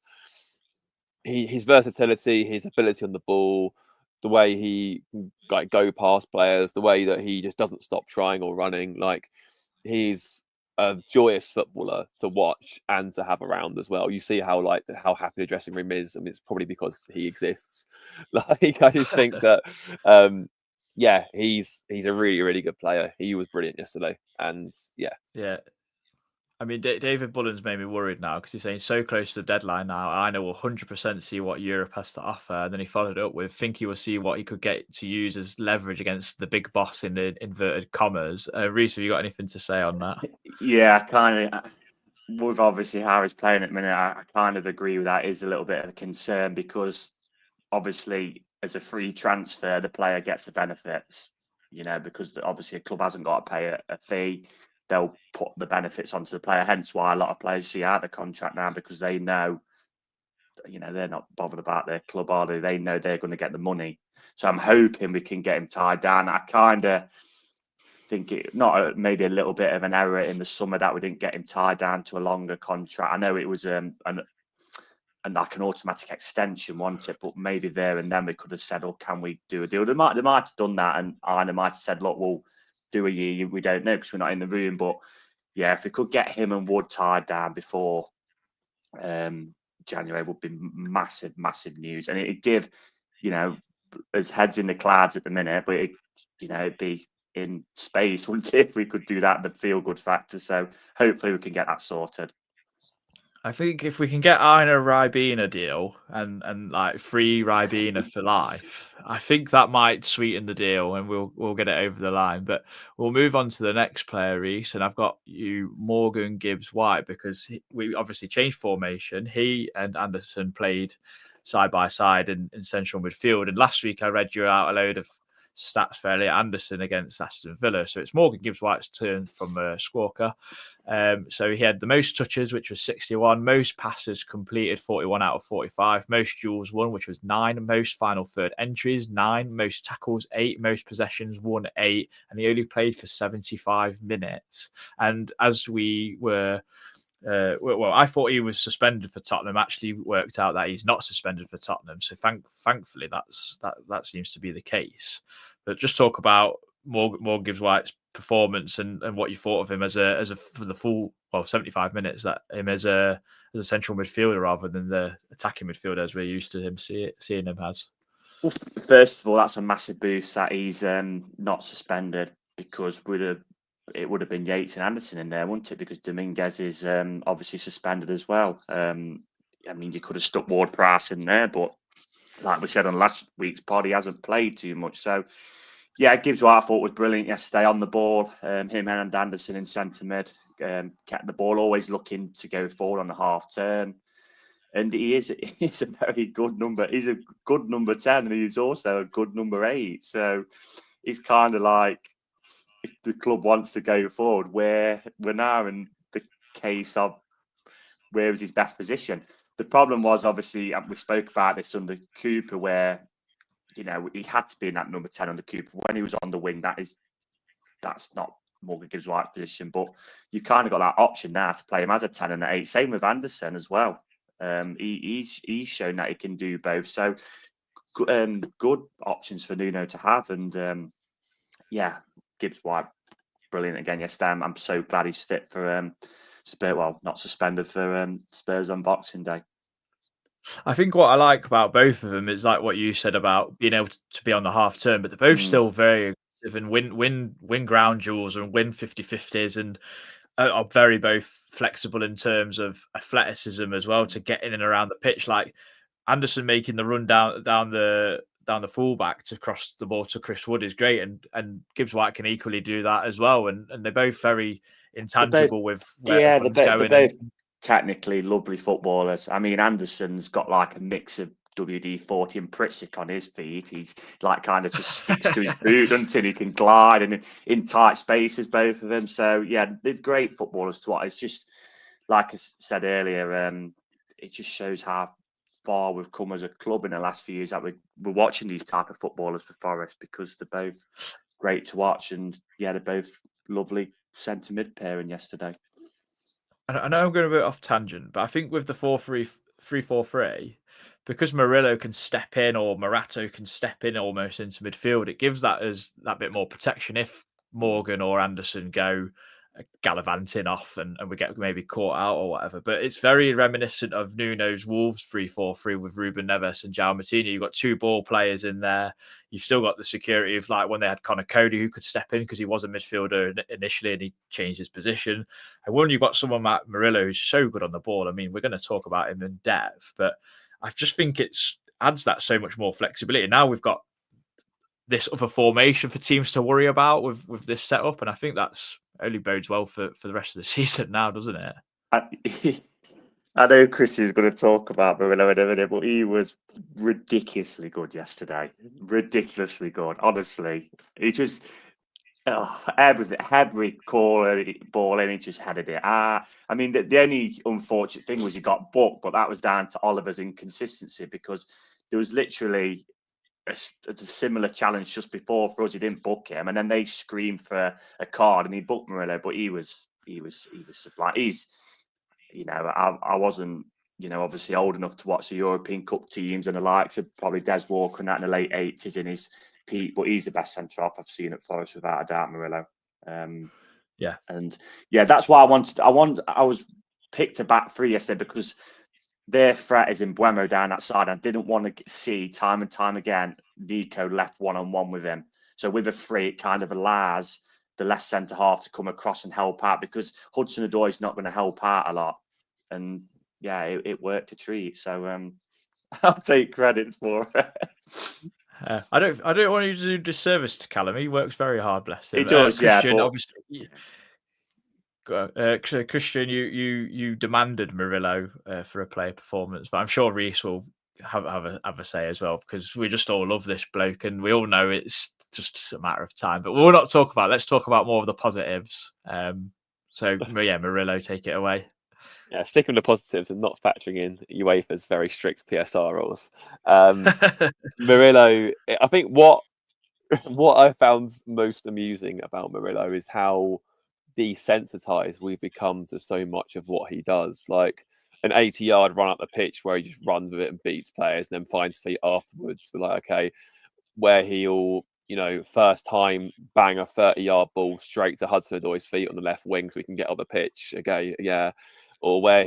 his versatility, his ability on the ball, the way he like go past players, the way that he just doesn't stop trying or running, like he's a joyous footballer to watch and to have around as well. You see how happy the dressing room is. I mean, it's probably because he exists. Like I just think that he's a really, really good player. He was brilliant yesterday. And yeah. I mean, David Bullen's made me worried now because he's saying so close to the deadline now. I know we'll 100% see what Europe has to offer. And then he followed it up with, think he will see what he could get to use as leverage against the big boss in the inverted commas. Reece, have you got anything to say on that? Yeah, kind of. With obviously how he's playing at the minute, I kind of agree with that. Is a little bit of a concern because obviously as a free transfer, the player gets the benefits, because obviously a club hasn't got to pay a fee. They'll put the benefits onto the player. Hence why a lot of players see out the contract now because they know, they're not bothered about their club, are they? They know they're going to get the money. So I'm hoping we can get him tied down. I kind of think maybe a little bit of an error in the summer that we didn't get him tied down to a longer contract. I know it was like an automatic extension, wasn't it? But maybe there and then we could have said, "Oh, can we do a deal?" They might have done that, and Aina might have said, "Look, we'll do a year." We don't know because we're not in the room. But yeah, if we could get him and Wood tied down before January, would be massive, massive news, and it'd give, as heads in the clouds at the minute, but it'd be in space, wouldn't it, if we could do that, the feel-good factor. So hopefully we can get that sorted. I think if we can get Aina Ribena deal and like free Ribena for life, I think that might sweeten the deal and we'll get it over the line. But we'll move on to the next player, Reese, and I've got you Morgan Gibbs-White because we obviously changed formation. He and Anderson played side by side in central midfield. And last week I read you out a load of stats for Elliot Anderson against Aston Villa. So it's Morgan Gibbs-White's turn from Squawker. So he had the most touches, which was 61, most passes completed, 41 out of 45, most duels won, which was 9, most final third entries, 9, most tackles, 8, most possessions, 1, 8, and he only played for 75 minutes. And as we were well, I thought he was suspended for Tottenham. Actually, worked out that he's not suspended for Tottenham. So thankfully, that seems to be the case. But just talk about Morgan Gibbs-White's performance and what you thought of him as a for the full 75 minutes, that him as a central midfielder rather than the attacking midfielder as we're used to him seeing him as. Well, first of all, that's a massive boost that he's not suspended, because it would have been Yates and Anderson in there, wouldn't it? Because Dominguez is obviously suspended as well. I mean, you could have stuck Ward-Prowse in there, but like we said on last week's pod, he hasn't played too much. So, yeah, Gibbs-White I thought was brilliant yesterday on the ball. Him and Anderson in centre mid, kept the ball, always looking to go forward on the half turn. And he's a very good number. He's a good number 10, and he's also a good number 8. So he's kind of like, if the club wants to go forward, we're now in the case of where is his best position. The problem was, obviously, we spoke about this under Cooper, where, you know, he had to be in that number 10 under Cooper. When he was on the wing, that's not Morgan Gibbs-White's position, but you kind of got that option now to play him as a 10 and an 8. Same with Anderson as well. He's shown that he can do both. So good options for Nuno to have. And yeah, Gibbs-White, brilliant again yesterday. I'm so glad he's fit for Spurs. Well, not suspended for Spurs on Boxing Day. I think what I like about both of them is like what you said about being able to be on the half turn, but they're both still very aggressive and win ground duels and win 50-50s and are very both flexible in terms of athleticism as well to get in and around the pitch. Like Anderson making the run down the fullback to cross the ball to Chris Wood is great, and Gibbs-White can equally do that as well. And they're both very intangible with where they're both technically lovely footballers. I mean, Anderson's got like a mix of WD-40 and Pritzik on his feet. He's like kind of just sticks to his boot until he can glide, and in tight spaces, both of them. So yeah, they're great footballers to watch. It's just like I said earlier, it just shows how far we've come as a club in the last few years that we're watching these type of footballers for Forest, because they're both great to watch, and yeah, they're both lovely centre mid pairing yesterday. I know I'm going a bit off tangent, but I think with the 4-3-3, because Murillo can step in or Morato can step in almost into midfield, it gives that bit more protection if Morgan or Anderson go gallivanting off and we get maybe caught out or whatever. But it's very reminiscent of Nuno's Wolves 3-4-3 with Ruben Neves and João Moutinho. You've got two ball players in there. You've still got the security of like when they had Connor Cody who could step in because he was a midfielder initially and he changed his position. And when you've got someone like Murillo who's so good on the ball, I mean, we're going to talk about him in depth, but I just think it adds that so much more flexibility. Now we've got this other formation for teams to worry about with this setup, and I think that's only bodes well for the rest of the season now, doesn't it? I know Chris is going to talk about Murillo in a minute, but he was ridiculously good yesterday. Ridiculously good, honestly. He just every call ball in, he just headed it. I mean, the only unfortunate thing was he got booked, but that was down to Oliver's inconsistency, because there was literally a similar challenge just before for us. He didn't book him, and then they screamed for a card, and he booked Murillo. But he was sublime. He's, you know, I wasn't, you know, obviously old enough to watch the European Cup teams and the likes of probably Des Walker and that in the late 80s in his peak, but he's the best centre half I've seen at Forest without a doubt, Murillo. Yeah, and yeah, that's why I was picked a back three yesterday, because their threat is in Buemo down that side. I didn't want to see time and time again Nico left one-on-one with him. So with a free, it kind of allows the left centre half to come across and help out, because Hudson-Odoi is not going to help out a lot. And yeah, it worked a treat. So I'll take credit for it. I don't want you to do disservice to Callum. He works very hard, bless him. He does, Christian, but obviously. Christian, you demanded Murillo for a player performance, but I'm sure Reese will have a say as well, because we just all love this bloke, and we all know it's just a matter of time. But we'll not talk about. Let's talk about more of the positives. So yeah, Murillo, take it away. Yeah, sticking with the positives and not factoring in UEFA's very strict PSR rules. Murillo, I think what I found most amusing about Murillo is how desensitized we've become to so much of what he does. Like an 80-yard run up the pitch where he just runs with it and beats players and then finds feet afterwards. We're like, okay, where he'll, first time bang a 30-yard ball straight to Hudson-Odoi's feet on the left wing so we can get on the pitch. Okay, yeah. Or where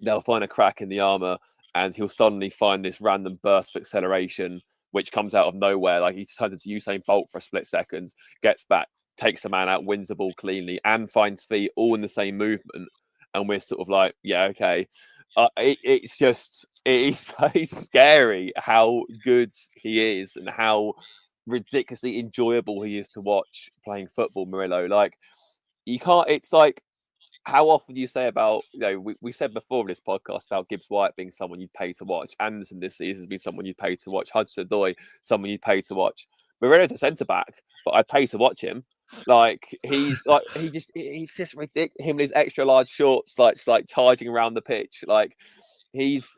they'll find a crack in the armour and he'll suddenly find this random burst of acceleration which comes out of nowhere. Like he turns into Usain Bolt for a split second, gets back, takes the man out, wins the ball cleanly, and finds feet all in the same movement. And we're sort of like, yeah, okay. It's scary how good he is and how ridiculously enjoyable he is to watch playing football, Murillo. Like, you can't, it's like, how often do you say about, we said before in this podcast about Gibbs-White being someone you'd pay to watch. Anderson this season has been someone you'd pay to watch. Hudson-Odoi, someone you'd pay to watch. Murillo's a centre-back, but I'd pay to watch him. Like, he's just ridiculous. Him and his extra large shorts, like charging around the pitch. Like, he's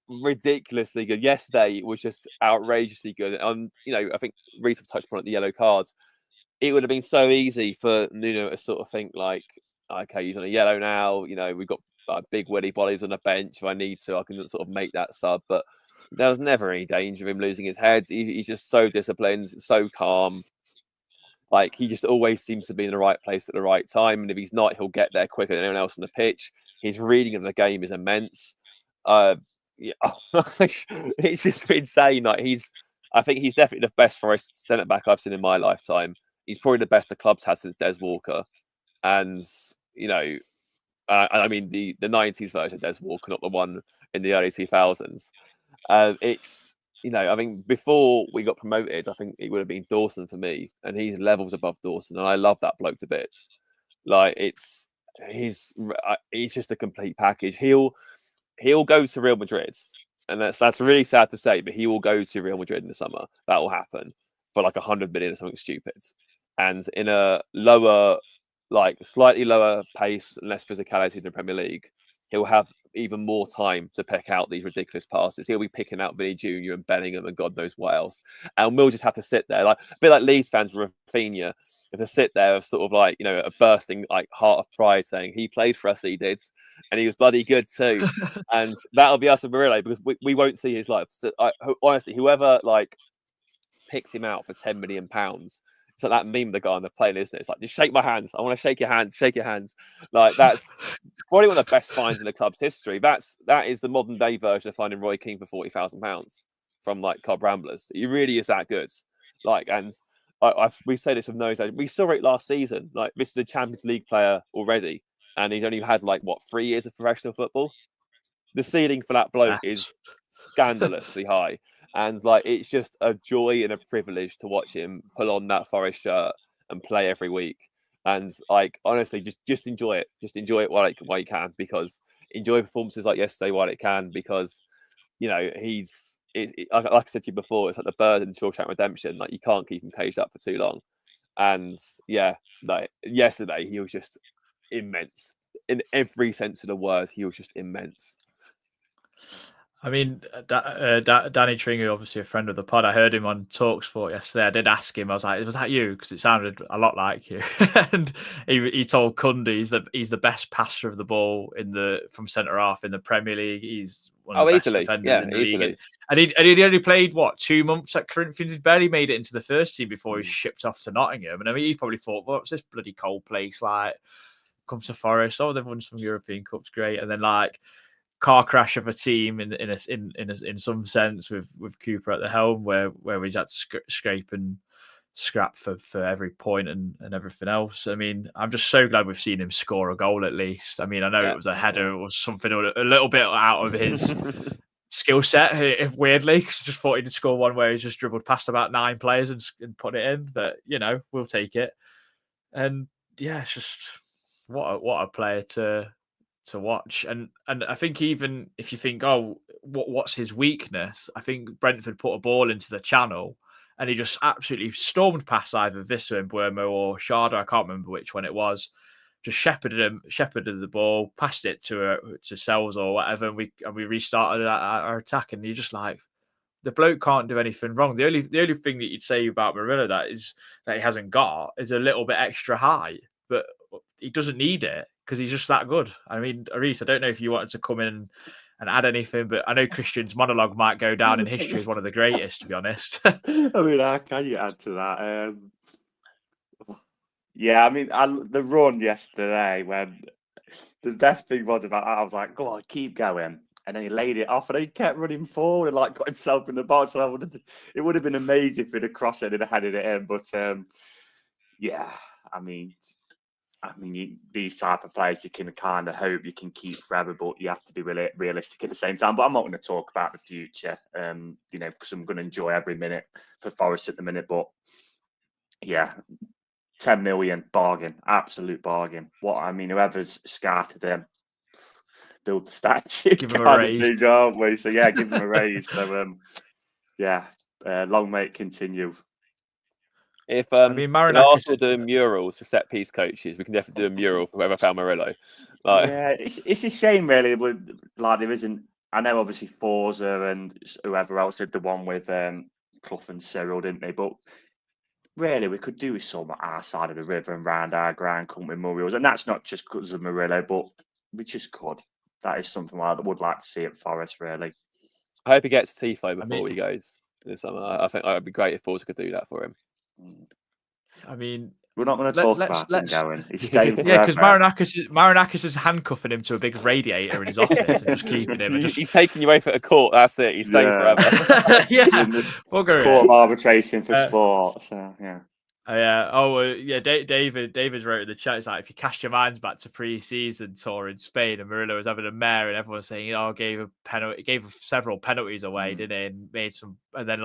ridiculously good. Yesterday was just outrageously good. And, I think Reese touched upon it, the yellow cards. It would have been so easy for Nuno to sort of think like, okay, he's on a yellow now. We've got big Willy bodies on the bench. If I need to, I can sort of make that sub. But there was never any danger of him losing his head. He's just so disciplined, so calm. Like, he just always seems to be in the right place at the right time. And if he's not, he'll get there quicker than anyone else on the pitch. His reading of the game is immense. It's just insane. Like, I think he's definitely the best Forest centre-back I've seen in my lifetime. He's probably the best the club's had since Des Walker. And, I mean, the 90s version of Des Walker, not the one in the early 2000s. It's, I mean, before we got promoted, I think it would have been Dawson for me. And he's levels above Dawson. And I love that bloke to bits. Like, he's just a complete package. He'll go to Real Madrid. And that's really sad to say, but he will go to Real Madrid in the summer. That will happen for like 100 million or something stupid. And in a slightly lower pace and less physicality in the Premier League, he'll have even more time to pick out these ridiculous passes. He'll be picking out Vinny Jr. and Bellingham and God knows what else. And we'll just have to sit there, like a bit like Leeds fans with Rafinha, have to sit there with sort of like, a bursting like heart of pride saying he played for us, he did, and he was bloody good too. And that'll be us with Murillo, because we won't see his life. So, honestly, whoever like picked him out for £10 million, it's like that meme of the guy on the plane, isn't it? It's like, just shake my hands. I want to shake your hands. Shake your hands. Like, that's probably one of the best finds in the club's history. That is the modern day version of finding Roy Keane for £40,000 from like Cobb Ramblers. He really is that good. Like, and we say this with no doubt. We saw it last season. Like, this is a Champions League player already, and he's only had 3 years of professional football. The ceiling for that bloke is scandalously high. And it's just a joy and a privilege to watch him pull on that Forest shirt and play every week. And honestly, just enjoy it. Just enjoy it while you can, because enjoy performances like yesterday while it can, because he's like I said to you before, it's like the bird in Shawshank Redemption. Like, you can't keep him caged up for too long. And yeah, yesterday he was just immense in every sense of the word. He was just immense. I mean, Danny Tringer, obviously a friend of the pod. I heard him on TalkSport yesterday. I did ask him. I was like, "Was that you?" Because it sounded a lot like you. And he told Cundy he's the best passer of the ball from centre half in the Premier League. He's one of the best defenders in the league. And he'd only played 2 months at Corinthians. He'd barely made it into the first team before he shipped off to Nottingham. And I mean, he probably thought, "What's this bloody cold place like?" Comes to Forest. Oh, they've won some European Cups, great. And then car crash of a team in some sense with Cooper at the helm, where we had to scrape and scrap for every point and everything else. I mean, I'm just so glad we've seen him score a goal at least. I mean, I know it was a header or something a little bit out of his skill set, weirdly, because I just thought he'd score one where he just dribbled past about 9 players and put it in. But, we'll take it. And yeah, it's just what a player to watch. And I think even if you think, oh, what's his weakness? I think Brentford put a ball into the channel and he just absolutely stormed past either Vissa and Buemo or Sharda. I can't remember which one it was. Just shepherded the ball, passed it to Sells or whatever, and we restarted our attack. And you're just like, the bloke can't do anything wrong. The only thing that you'd say about Murillo that he hasn't got is a little bit extra high, but he doesn't need it because he's just that good. I mean, Aris, I don't know if you wanted to come in and add anything, but I know Christian's monologue might go down in history as one of the greatest, to be honest. I mean, how can you add to that? Yeah, I mean, the run yesterday when the best thing was about that, I was like, go on, keep going. And then he laid it off and he kept running forward and like got himself in the box. So it would have been amazing if he'd have crossed it and headed it in. But yeah, I mean, these type of players you can kind of hope you can keep forever, but you have to be really realistic at the same time. But I'm not going to talk about the future, because I'm going to enjoy every minute for Forest at the minute. But yeah, 10 million bargain, absolute bargain. Whoever's scouted them, build the statue, give him a raise, thing, aren't we? So yeah, give him a raise. So long may it continue. If Marinakis, Arsenal doing murals for set piece coaches, we can definitely do a mural for whoever found Murillo. Yeah, it's a shame really. There isn't. I know obviously Forza and whoever else did the one with Clough and Cyril, didn't they? But really, we could do some at our side of the river and round our ground, couldn't we, murals? And that's not just because of Murillo, but we just could. That is something I would like to see at Forest, really. I hope he gets Tifo before he goes this summer. I think it would be great if Forza could do that for him. I mean, we're not going to talk about him going. He's staying forever. Yeah, because Marinakis is handcuffing him to a big radiator in his office and just keeping him. He's taking you away for a court. That's it. He's staying forever. Court of arbitration for sport. So yeah. David wrote in the chat, it's like, if you cast your minds back to pre-season tour in Spain and Murillo was having a mare and everyone was saying, gave several penalties away, didn't he? And made some, and then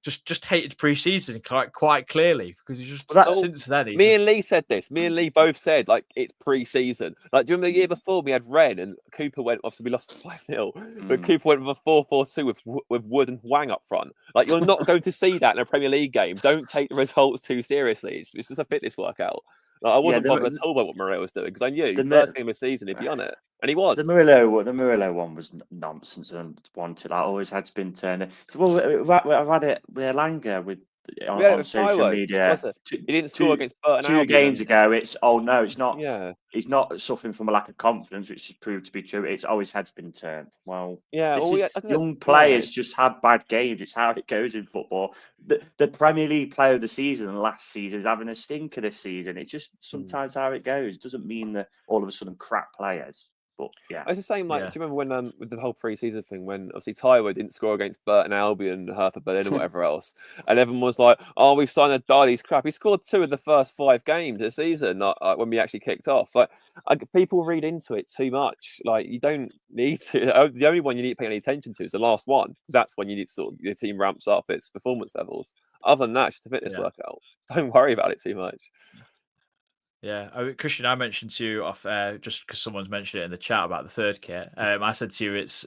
just hated pre-season quite clearly because he's just since then. And Lee said this. Me and Lee both said it's pre-season. Like, do you remember the year before we had Ren and Cooper went? Obviously, we lost 5-0, but Cooper went with a 4-4-2 with Wood and Wang up front. Like, you're not going to see that in a Premier League game. Don't take the results too seriously. It's just a fitness workout. Like, I wasn't bothered at all about what Murillo was doing because I knew the first game of the season he'd be on it, and he was. The Murillo one was nonsense and wanted. I always had been turning. Well, I've had it with Elanga on social media. He didn't score against Burton 2 games ago. It's not. Yeah, he's not suffering from a lack of confidence, which has proved to be true. It's always head's been turned. Well, young players just have bad games. It's how it goes in football. The Premier League Player of the Season last season is having a stinker this season. It's just sometimes how it goes. It doesn't mean that all of a sudden crap players. But yeah, I was just saying, do you remember when with the whole pre-season thing when obviously Taiwo didn't score against Burton Albion, Hertha Berlin, or whatever else, and everyone was like, "Oh, we've signed a Dali, he's crap." He scored 2 in the first 5 games of the season, when we actually kicked off. People read into it too much. Like, you don't need to. The only one you need to pay any attention to is the last one, because that's when you need to the team ramps up its performance levels. Other than that, it's just a fitness workout. Don't worry about it too much. Yeah, Christian, I mentioned to you off just because someone's mentioned it in the chat about the third kit. I said to you, it's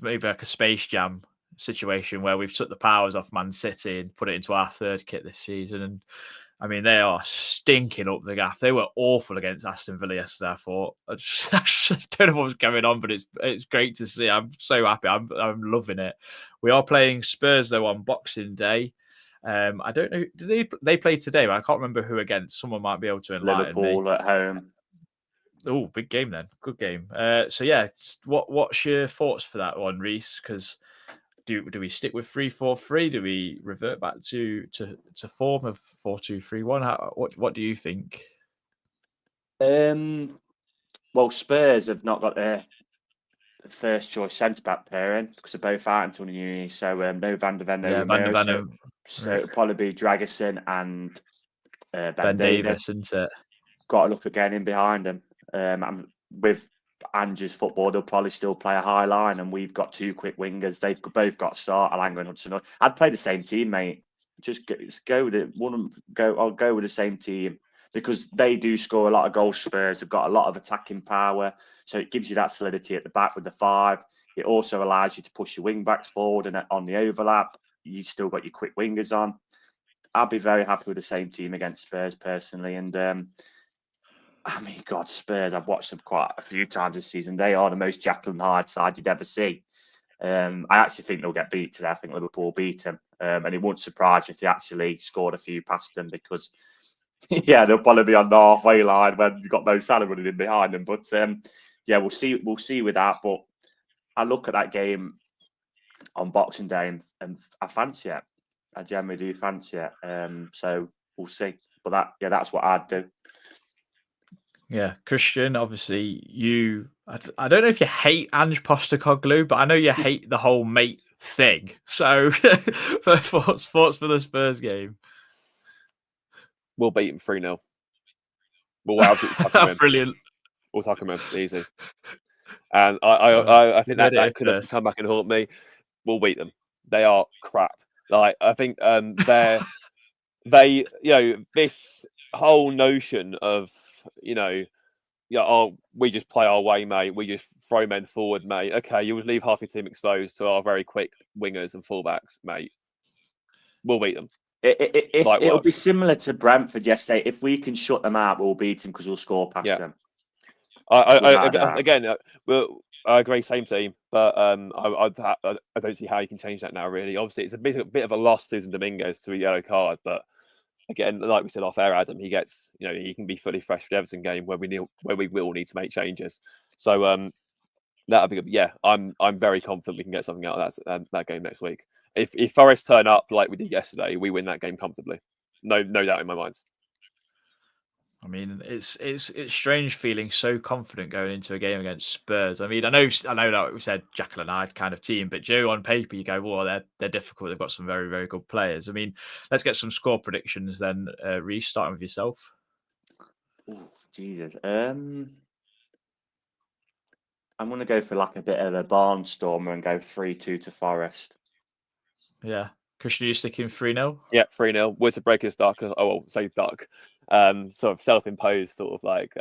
maybe like a Space Jam situation where we've took the powers off Man City and put it into our third kit this season. And I mean, they are stinking up the gaff. They were awful against Aston Villa yesterday. I thought I don't know what was going on, but it's great to see. I'm so happy. I'm loving it. We are playing Spurs though on Boxing Day. I don't know. Do they play today? But I can't remember who against. Someone might be able to enlighten Liverpool me. At home. Oh, big game then. Good game. So yeah, what's your thoughts for that one, Reese? Because do we stick with 3-4-3? Do we revert back to form of 4-2-3-1? What do you think? Well, Spurs have not got their first choice centre back pairing because they're both out until uni. So no Van der Ven, no Van der Romero. Ven, So it'll probably be Dragerson and Ben Davis, Davis. isn't it? Got to look again in behind him. And with Ange's football, they'll probably still play a high line, and we've got 2 quick wingers. They've both got to start, Elanga and Hudson. I'd play the same team, mate. Just go with it. I'll go with the same team because they do score a lot of goals. Spurs have got a lot of attacking power, so it gives you that solidity at the back with the 5. It also allows you to push your wing backs forward, and on the overlap, you still got your quick wingers on. I'll be very happy with the same team against Spurs personally, and I mean, God, Spurs, I've watched them quite a few times this season. They are the most Jekyll and Hyde side you'd ever see. I actually think they'll get beat today. I think Liverpool beat them. And it wouldn't surprise me if they actually scored a few past them because, yeah, they'll probably be on the halfway line when you've got no Salah running in behind them. But, yeah, we'll see with that. But I look at that game on Boxing Day and I fancy it. I generally do fancy it. So we'll see. But that's what I'd do. Yeah, Christian, obviously I don't know if you hate Ange Postecoglou, but I know you hate the whole mate thing. So for thoughts for the Spurs game. We'll beat him 3-0. We'll absolutely fuck him in. Brilliant. We'll tuck him in easy. And I think that could obviously come back and haunt me. We'll beat them. They are crap. Like I think they this whole notion of we just play our way, mate. We just throw men forward, mate. Okay, you would leave half your team exposed to our very quick wingers and fullbacks, mate. We'll beat them. It'll be similar to Brentford yesterday. If we can shut them out, we'll beat them because we'll score past them. I agree, same team, but I don't see how you can change that now. Really, obviously, it's a bit of a loss, Susan Domingos, to a yellow card, but again, like we said off air, Adam, he gets, he can be fully fresh for the Everton game where we will need to make changes. So that'll be good. Yeah, I'm very confident we can get something out of that game next week. If Forest turn up like we did yesterday, we win that game comfortably. No doubt in my mind. I mean, it's strange feeling so confident going into a game against Spurs. I mean, I know that we said Jekyll and Hyde kind of team, but Joe, on paper, you go, well, they're difficult. They've got some very, very good players. I mean, let's get some score predictions then. Reece, starting with yourself. Oh, Jesus. I'm going to go for like a bit of a barnstormer and go 3-2 to Forest. Yeah. Christian, are you sticking 3-0? Yeah, 3-0. We're to break his dark. Say dark. Sort of self-imposed sort of like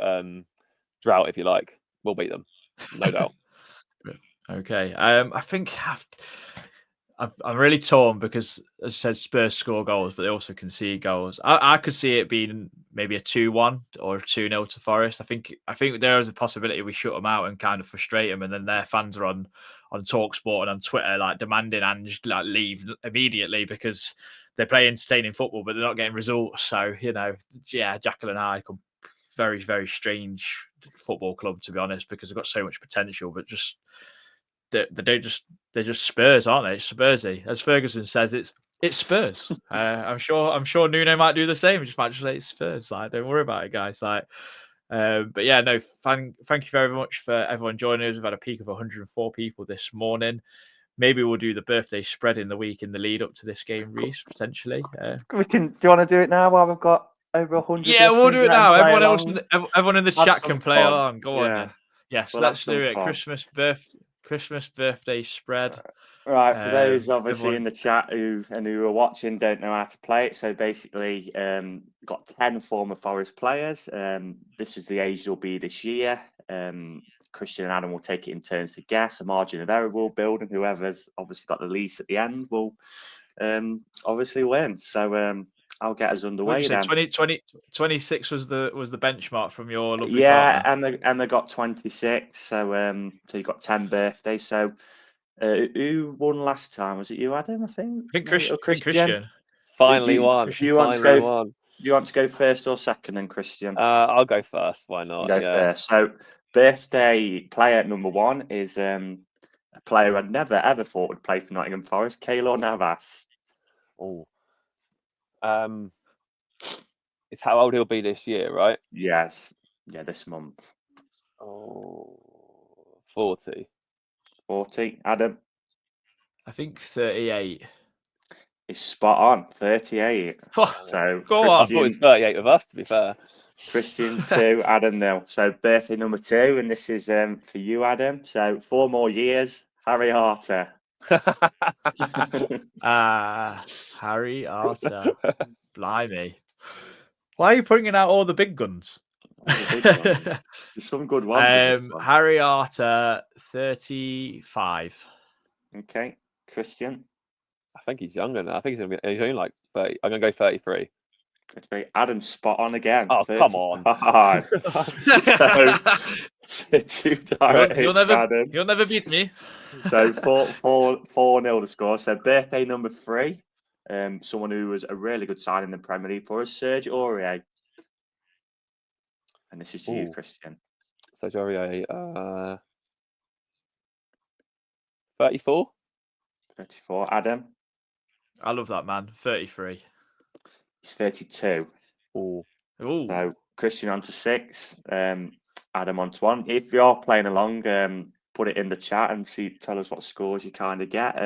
drought, if you like. We'll beat them, no doubt. Okay. I think I'm really torn because, as I said, Spurs score goals, but they also concede goals. I could see it being maybe a 2-1 or a 2-0 to Forest. I think there is a possibility we shut them out and kind of frustrate them, and then their fans are on TalkSport and on Twitter like demanding Ange like leave immediately because they play entertaining football, but they're not getting results. So Jekyll and Hyde come very, very strange football club, to be honest, because they've got so much potential, but just. They're just Spurs, aren't they? It's Spursy, as Ferguson says. It's Spurs. I'm sure Nuno might do the same. He just might just say it's Spurs. Like, don't worry about it, guys. Like, but yeah, no. Thank you very much for everyone joining us. We've had a peak of 104 people this morning. Maybe we'll do the birthday spread in the week in the lead up to this game, Reece, potentially. We can. Do you want to do it now while we've got over 100? Yeah, we'll do it now. Everyone in the chat can play along. Go on then. Yes, let's do it. Fun. Christmas birthday spread. Right, for those obviously in the chat who are watching don't know how to play it. So basically, got 10 former Forest players. This is the age they'll be this year. Christian and Adam will take it in turns to guess. A margin of error will build, and whoever's obviously got the least at the end will obviously win. So I'll get us underway then. 26 was the benchmark from your lovely partner. and they got 26. So you got 10 birthdays. So who won last time? Was it you, Adam? I think Christian. Finally won. Do you want to go first or second, then Christian? I'll go first. Why not? Go first. So birthday player number 1 is a player I'd never ever thought would play for Nottingham Forest, Keylor Navas. Oh. It's how old he'll be this year, right? Yes. Yeah, this month. 40. 40. Adam I think 38. is spot on. 38. So Go I on. thought it was 38 with us, to be fair. Christian 2, Adam 0. So birthday number 2, and this is for you, Adam. So 4 more years. Harry Arter. Harry Arter. Blimey. Why are you bringing out all the big guns? The big one. There's some good ones in this one. Harry Arter, 35. Okay, Christian. I think he's younger now. I think he's only like 30. I'm going to go 33. Adam's spot on again. Oh, 35. come on. So 2 direct hits, Adam. You'll never beat me. So 4-0 the score. So birthday number 3. Someone who was a really good sign in the Premier League for us, Serge Aurier. And this is you, Christian. So Aurier, 34. 34. Adam. I love that man. 33. He's 32. Ooh. So Christian on to 6. Adam on to 1. If you're playing along, put it in the chat and tell us what scores you kind of get.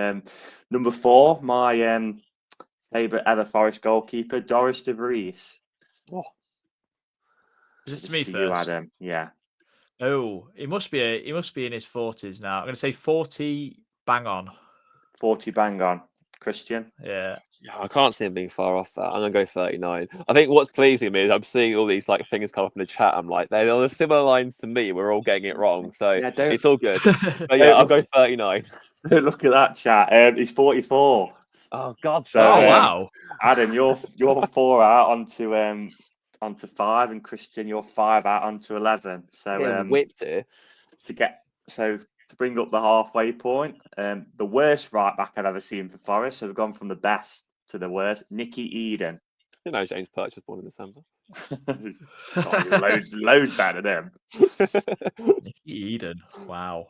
Number 4, my favourite ever Forest goalkeeper, Doris de Vries. Oh. Is this to me first? You, Adam. Yeah. Oh, he must be in his 40s now. I'm going to say 40 bang on. 40 bang on. Christian? Yeah. I can't see him being far off that. I'm going to go 39. I think what's pleasing me is I'm seeing all these like things come up in the chat. I'm like, they're on similar lines to me. We're all getting it wrong. So it's all good. But yeah, I'll go 39. Look at that chat. He's 44. Oh, God. So, wow. Adam, you're 4 out onto 5, and Christian, you're 5 out onto 11. So whipped it. To bring up the halfway point, the worst right back I've ever seen for Forest. So we've gone from the best to the worst. Nicky Eden. You know, James Perch was born in December. loads better than him. Nicky Eden. Wow.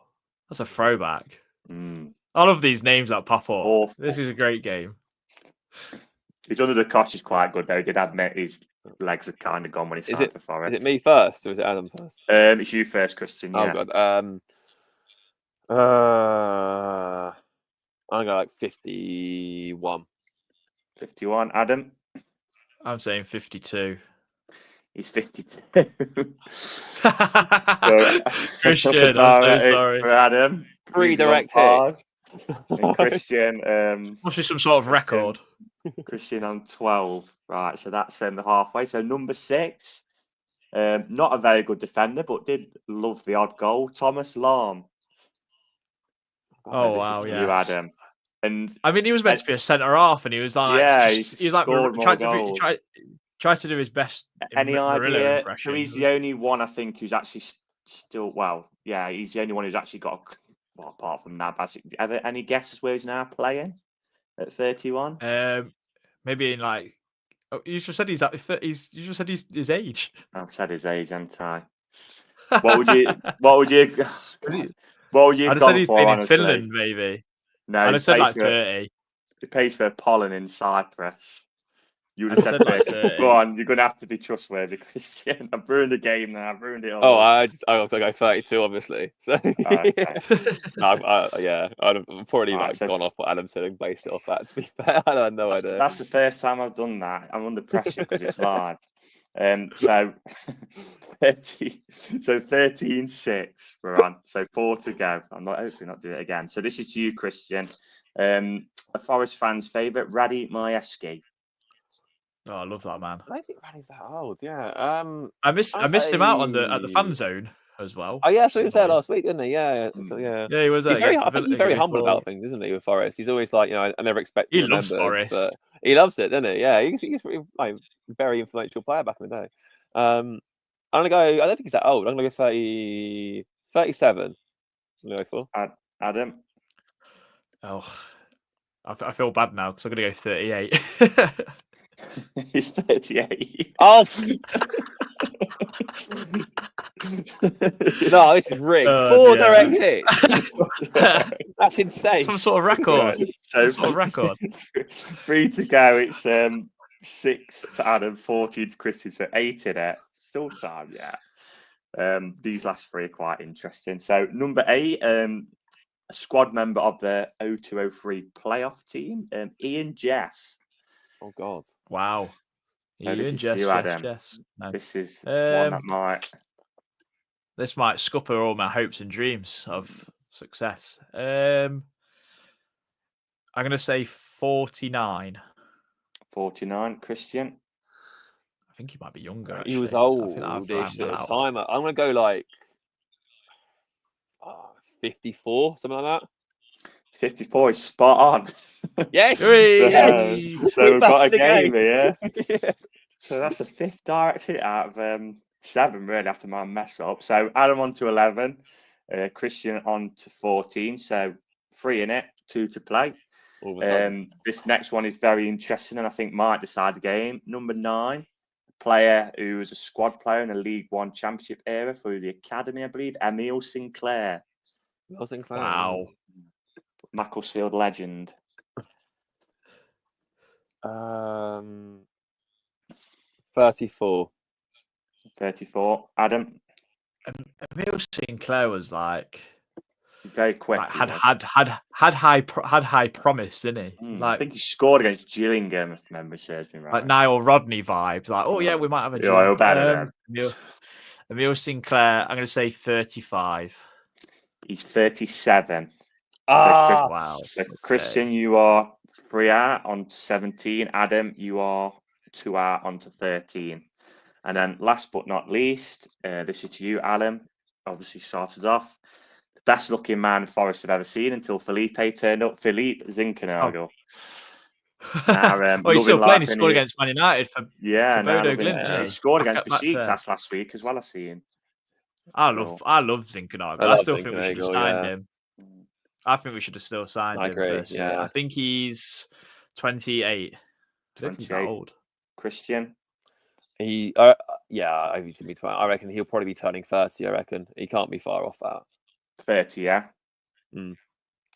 That's a throwback. Mm. I love these names that pop up. Awful. This is a great game. His under the cosh is quite good, though. He did admit his legs are kind of gone when he signed for Forest. Is it me first or is it Adam first? It's you first, Christian. Yeah. Oh, God. I'm going to go like 51. 51. Adam? I'm saying 52. He's 52. Christian, I'm so sorry. For Adam. 3 direct hits. And Christian. Must be some sort of record. Christian on 12. Right, so that's the halfway. So number 6. Not a very good defender, but did love the odd goal. Thomas Lahm. Oh, wow, yeah. You, Adam. And I mean, he was meant to be a centre half, and he was like, tried to do his best. Any Murillo idea? So he's the only one I think who's actually still. Well, yeah, he's the only one who's actually got. Well, apart from that, basically, any guesses where he's now playing at 31? Maybe in like. Oh, you just said you just said his age. I've said his age, haven't I? What would you? What would you I'd have said he's for, been in honestly? Finland, maybe. No, I'd have said like 30. He pays for pollen in Cyprus. You would have said like 30. Go on, you're going to have to be trustworthy, Christian. I've ruined the game now. I've ruined it all. Oh, I have to go 32, obviously. So Okay. I'd have probably gone off what Adam said and based it off that. To be fair, I had no idea. That's the first time I've done that. I'm under pressure because it's live. So 13-6 we're on. So 4 to go. Hopefully not do it again. So this is to you, Christian. A Forest fan's favourite, Radi Majewski. Oh, I love that man. I don't think Radi's that old. Yeah. I missed him out at the fan zone as well. Oh yeah, so he was there last week, didn't he? Yeah. So yeah. Yeah, he was there. I think he's very humble about things, isn't he? With Forest, he's always like, I never expected. He loves Forest, but he loves it, doesn't he? Yeah, he's like very influential player back in the day. I'm gonna go. I don't think he's that old. I'm gonna go 37. I'm gonna go for Adam. Oh, I feel bad now because I'm gonna go 38. He's 38. Oh. No, this is rigged. 4 direct hits. That's insane. Some sort of record. Right. So, some sort of record. 3 to go. It's 6 to Adam, 14 to Christian, so 8 in it. Still time, yeah. These last 3 are quite interesting. So number 8, a a squad member of the 0203 playoff team, Ian Jess. Oh God. Wow. So this Ian, is for you, Adam. No. This is one that This might scupper all my hopes and dreams of success. I'm going to say 49. 49, Christian. I think he might be younger. He was actually. I think I've oldish found at that the out. time. I'm going to go like 54, something like that. 54 is spot on. Yes. So we've got a game here. Yeah. So that's the 5th direct hit out of 7, really, after my mess up. So Adam on to 11, Christian on to 14. So 3 in it, 2 to play. All of a sudden. This next one is very interesting and I think might decide the game. Number 9, player who was a squad player in the League One Championship era through the academy, I believe, Emile Sinclair. Wow. Macclesfield legend. 34. 34. Adam. Emile Sinclair was like very quick. Had high promise, didn't he? I think he scored against Gillingham, if memory serves me right. Like Niall Rodney vibes. Like, oh yeah, we might have a draw. Better Emile Sinclair. I'm going to say 35. He's 37. Wow. So Christian, you are 3 out onto 17. Adam, you are 2 out onto 13. And then last but not least, this is to you, Alan. Obviously started off. The best looking man Forest have ever seen until Felipe turned up. Philippe Zinchenko. He's still playing. He scored against Man United for Bodo Glimt. He scored against Besiktas last week as well. I seen. I love Zinchenko. I still think we should have signed him. I think we should have still signed him. Agree. I think he's 28. I don't think he's that old. Christian. I reckon he'll probably be turning 30. I reckon he can't be far off that. 30, yeah.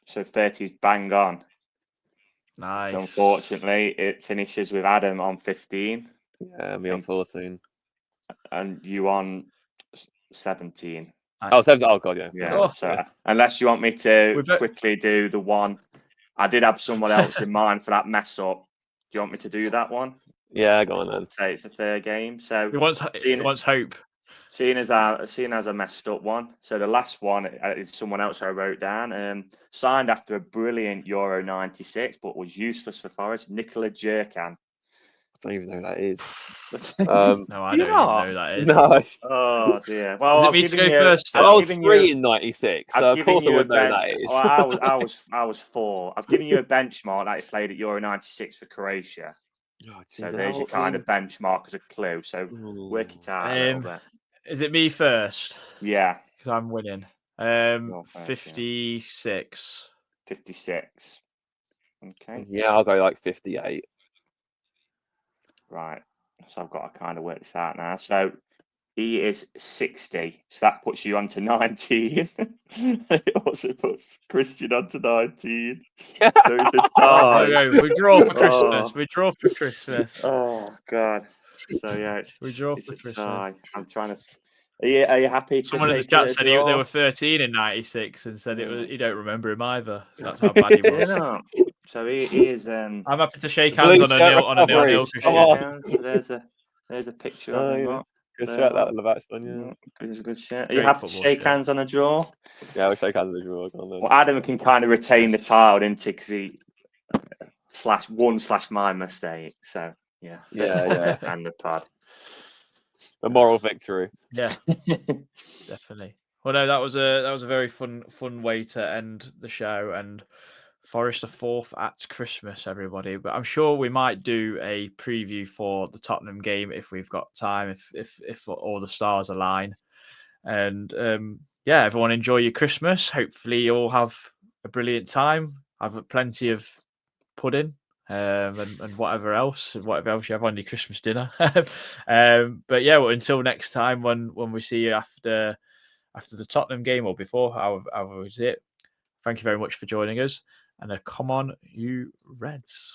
So 30 is bang on. Nice. So unfortunately, it finishes with Adam on 15. Yeah, me on 14. And you on 17. Oh, 17. Oh, God, yeah. Yeah. So unless you want me to quickly do the one, I did have someone else in mind for that mess up. Do you want me to do that one? Yeah, go on then. Say it's a fair game. So he wants hope. Seeing as I messed up one, so the last one is someone else I wrote down. Signed after a brilliant Euro '96, but was useless for Forest. Nicola Jerkan. I don't even know who that is. No, I don't even know who that is. No. Oh dear. Well, does it mean to go first? I was 3 in '96, so of course I wouldn't know who that is. I was 4. I've given you a benchmark that he played at Euro '96 for Croatia. Oh, so there's your kind of benchmark as a clue. So work it out a little bit. Is it me first? Yeah. Because I'm winning. 56. 56. Okay. Yeah, I'll go like 58. Right. So I've got to kind of work this out now. So he is 60. So that puts you on to 19. It also puts Christian on to 19. So it's a tie. We draw for Christmas. We draw for Christmas. Oh, God. So yeah, we draw for Christmas. I'm trying to. Are you happy to Someone in the chat said they were 13 in '96 and said he don't remember him either. That's how bad he was. So he is. I'm happy to shake hands on a 0-0. There's a picture of him. Good shirt that Lavash one, yeah. It's a good shirt. Are you happy to shake hands on a draw? Yeah, we'll shake hands on a draw. Well, Adam can kind of retain the title, didn't he? Because he /1/my mistake. So yeah. And the pod. A moral victory. Yeah, definitely. Well, no, that was a very fun way to end the show, and Forest are 4th at Christmas, everybody. But I'm sure we might do a preview for the Tottenham game if we've got time, if all the stars align. And everyone enjoy your Christmas. Hopefully, you all have a brilliant time. Have plenty of pudding. And whatever else you have on your Christmas dinner. But yeah, well, until next time when we see you after the Tottenham game or before, however is it. Thank you very much for joining us, and come on, you Reds.